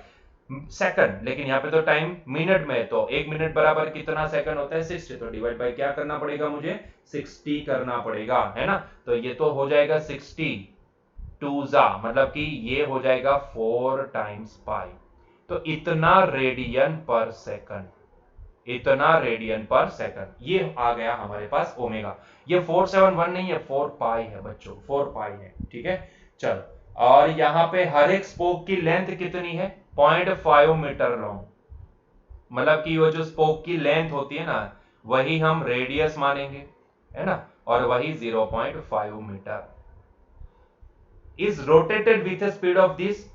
सेकंड, लेकिन यहाँ पे तो टाइम मिनट में है, तो एक मिनट बराबर कितना सेकंड होता है 60, तो डिवाइड बाय क्या करना पड़ेगा मुझे 60 करना पड़ेगा, है ना। तो ये तो हो जाएगा 60 टू जा, मतलब कि ये हो जाएगा 4 टाइम्स पाई, तो इतना रेडियन पर सेकंड, इतना रेडियन पर सेकंड, ये आ गया हमारे पास ओमेगा। ये 471 नहीं है, 4 पाई है बच्चों, 4 पाई है, ठीक है। चलो और यहां पे हर एक स्पोक की लेंथ कितनी है 0.5 मीटर लॉन्ग, मतलब कि वो जो स्पोक की लेंथ होती है ना वही हम रेडियस मानेंगे, है ना, और वही 0.5 metre. is rotated with a speed of this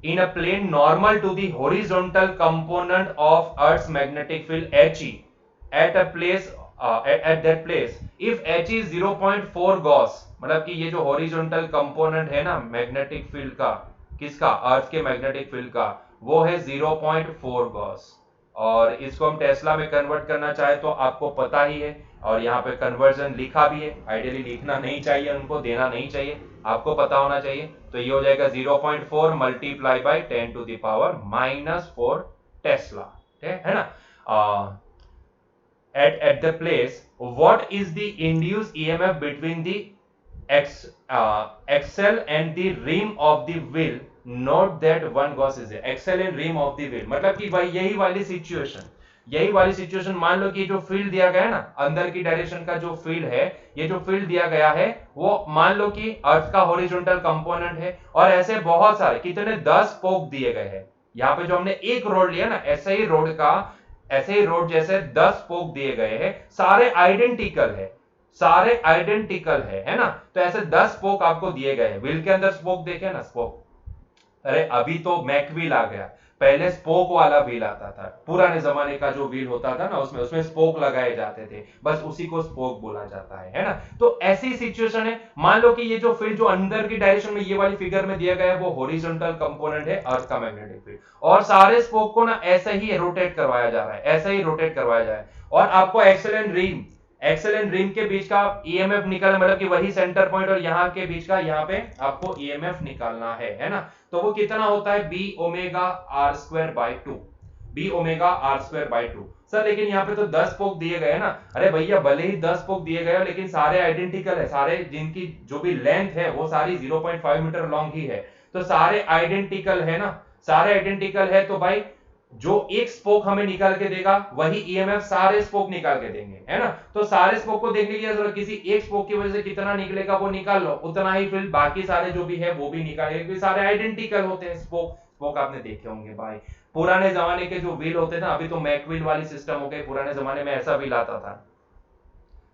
in a plane normal to the horizontal component of Earth's magnetic field He at a place at that place if He is 0.4 Gauss, मतलब कि ये जो horizontal component है ना magnetic field का, किसका अर्थ के magnetic field का, वो है 0.4 गॉस। और इसको हम टेस्ला में कन्वर्ट करना चाहे तो आपको पता ही है, और यहाँ पे कन्वर्जन लिखा भी है, आइडियली लिखना नहीं चाहिए, उनको देना नहीं चाहिए, आपको पता होना चाहिए। तो ये हो जाएगा 0.4 multiply by 10 to the power -4 tesla, है ना। at the place what is the induced EMF between the axle and the rim of the wheel, note that one Gauss is there, axle and rim of the wheel, मतलब कि भाई यही वाली situation मान लो कि जो फील्ड दिया गया है ना अंदर की डायरेक्शन का जो फील्ड है, ये जो फील्ड दिया गया है वो मान लो कि अर्थ का हॉरिजॉन्टल कंपोनेंट है, और ऐसे बहुत सारे कितने 10 स्पोक दिए गए हैं। यहाँ पे जो हमने एक रोड लिया ना ऐसे ही रोड जैसे 10 स्पोक दिए गए हैं, सारे आइडेंटिकल है ना। तो ऐसे 10 स्पोक आपको दिए गए हैं, व्हील के अंदर स्पोक देखे ना स्पोक, अरे अभी तो मैक व्हील आ गया, पहले स्पोक वाला व्हील आता था, पुराने जमाने का जो व्हील होता था ना उसमें स्पोक लगाए जाते थे, बस उसी को स्पोक बोला जाता है ना। तो ऐसी सिचुएशन है, मान लो कि ये जो फील्ड जो अंदर की डायरेक्शन में ये वाली फिगर में दिया गया है वो हॉरिजॉन्टल कंपोनेंट है अर्थ का मैग्नेटिक फील्ड, और सारे स्पोक को ना ऐसे ही रोटेट करवाया जा रहा है, ऐसे ही रोटेट करवाया जा रहा है, और आपको एक्सेल एंड रिम के बीच का ईएमएफ निकालना, मतलब कि वही सेंटर पॉइंट और यहाँ के बीच का, यहाँ पे आपको ईएमएफ निकालना है ना। तो वो कितना होता है B omega R square by 2, B omega R square by 2। Sir लेकिन यहाँ पे तो 10 स्पोक दिए गए ना, अरे भैया भले ही 10 स्पोक दिए गए लेकिन सारे आइडेंटिकल है, सारे जिनकी जो भी लेंथ है वो सारी 0.5 मीटर लॉन्ग ही है, तो सारे आइडेंटिकल है ना, सारे आइडेंटिकल है, तो भाई जो एक स्पोक हमें निकाल के देगा वही ईएमएफ सारे स्पोक निकाल के देंगे, है ना। तो सारे स्पोक को देखने की जरूरत, किसी एक स्पोक की वजह से कितना निकलेगा वो निकाल लो, उतना ही फिर बाकी सारे जो भी है वो भी निकालेंगे, क्योंकि सारे आइडेंटिकल होते हैं स्पोक आपने देखे होंगे भाई, पुराने जमाने के जो व्हील होते थे, अभी तो मैक व्हील वाली सिस्टम हो गई, पुराने जमाने में ऐसा व्हील आता था,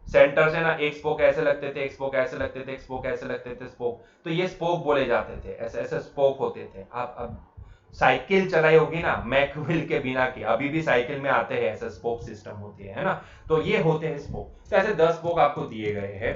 सेंटर से ना एक स्पोक ऐसे लगते थे, एक स्पोक ऐसे लगते थे, एक स्पोक ऐसे लगते थे, स्पोक, तो ये स्पोक बोले जाते थे, ऐसे ऐसे स्पोक होते थे। आप अब साइकिल चलाई होगी ना मैक व्हील के बिना की, अभी भी साइकिल में आते हैं ऐसे स्पोक सिस्टम होती है ना, तो ये होते हैं स्पोक। तो ऐसे 10 स्पोक आपको दिए गए हैं,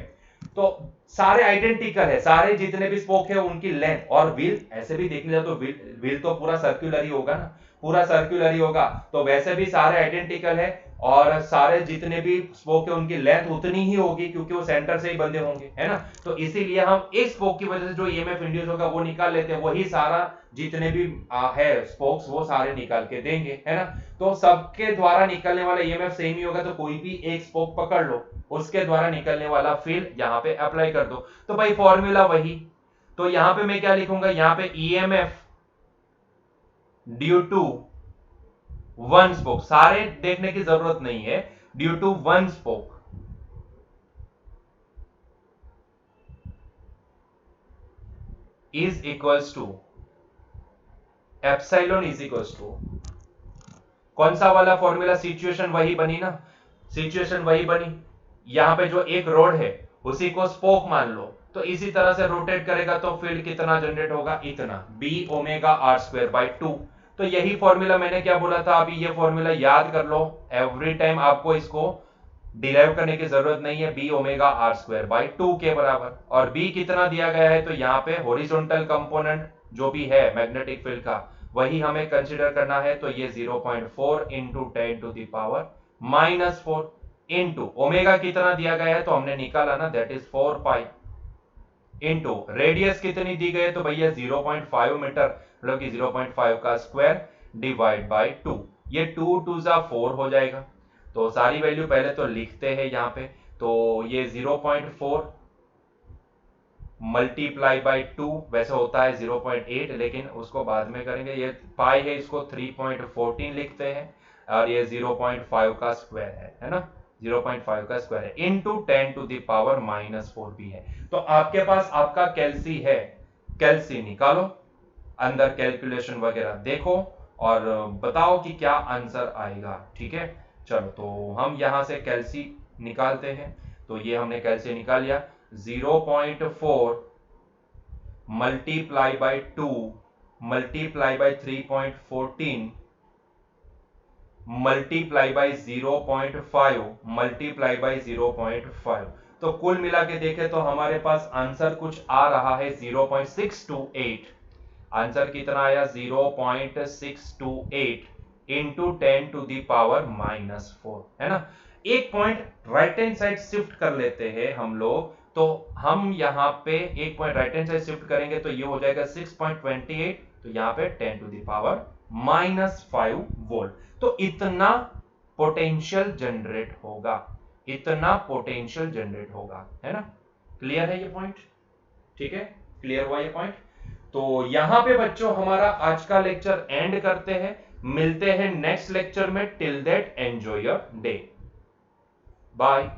तो सारे आइडेंटिकल है, सारे जितने भी स्पोक है उनकी लेंथ, और व्हील ऐसे भी देखने जाए तो व्हील तो पूरा सर्कुलर ही होगा ना, पूरा सर्कुलर ही होगा, तो वैसे भी सारे आइडेंटिकल है, और सारे जितने भी स्पोक है उनकी लेंथ उतनी ही होगी क्योंकि वो सेंटर से ही बंधे होंगे, है ना। तो इसीलिए हम एक स्पोक की वजह से जो ईएमएफ इंड्यूस होगा वो निकाल लेते हैं, वही सारा जितने भी है स्पोक्स वो सारे निकाल के देंगे, है ना। तो सबके द्वारा निकलने वाला ईएमएफ सेम ही होगा, तो कोई भी एक स्पोक पकड़ लो, उसके द्वारा निकलने वाला फील्ड यहाँ पे अप्लाई कर दो, तो भाई फॉर्मूला वही। तो यहां पे मैं क्या लिखूंगा, यहां पे EMF due to one spoke, सारे देखने की जरूरत नहीं है, due to one spoke is equals to epsilon is equals to, कौन सा वाला फॉर्मूला, सिचुएशन वही बनी ना, सिचुएशन वही बनी, यहां पे जो एक रोड है उसी को स्पोक मान लो, तो इसी तरह से रोटेट करेगा तो फील्ड कितना जनरेट होगा, इतना, B omega R square by 2। तो यही फॉर्मूला मैंने क्या बोला था, अभी ये फॉर्मूला याद कर लो, एवरी टाइम आपको इसको डिराइव करने की जरूरत नहीं है, B omega R square by 2 के बराबर। और बी कितना दिया गया है, तो यहाँ पे हॉरिजॉन्टल कंपोनेंट जो भी है मैग्नेटिक फील्ड का वही हमें कंसीडर करना है, तो ये 0.4 into 10 to the power -4 into omega कितना दिया गया है तो हमने निकाला ना, that is 4 pi, into radius कितनी दी गई है तो भैया 0.5 मीटर, मतलब कि 0.5 का स्क्वायर डिवाइड बाय 2, ये 2 2 जा 4 हो जाएगा। तो सारी वैल्यू पहले तो लिखते हैं यहाँ पे, तो ये 0.4 मल्टीप्लाई बाई 2 वैसे होता है 0.8, लेकिन उसको बाद में करेंगे, ये पाई है इसको 3.14 लिखते हैं, और ये 0.5 का स्क्वायर है ना, 0.5 का स्क्वायर है, इंटू 10 टू द पावर -4 भी है। तो आपके पास आपका कैल्सी है, कैल्सी निकालो, अंदर कैलकुलेशन वगैरह देखो और बताओ कि क्या आंसर आएगा, ठीक है। चलो तो हम यहां से कैल्सी निकालते हैं, तो ये हमने कैल्सी निकाल लिया, 0.4 multiply by 2 multiply by 3.14 multiply by 0.5 multiply by 0.5, तो कुल मिला के देखें तो हमारे पास आंसर कुछ आ रहा है 0.628, आंसर कितना आया 0.628 इंटू 10 टू दी पावर -4, है ना। एक point right hand side shift कर लेते हैं हम लोग, तो हम यहाँ पे एक point right hand side shift करेंगे तो ये हो जाएगा 6.28, तो यहाँ पे 10 टू दी पावर -5 वोल्ट। तो इतना पोटेंशियल जनरेट होगा, इतना पोटेंशियल जनरेट होगा, है ना। क्लियर है ये पॉइंट, ठीक है, क्लियर हुआ ये पॉइंट। तो यहां पे बच्चों हमारा आज का लेक्चर एंड करते हैं, मिलते हैं नेक्स्ट लेक्चर में, till that enjoy your day, bye.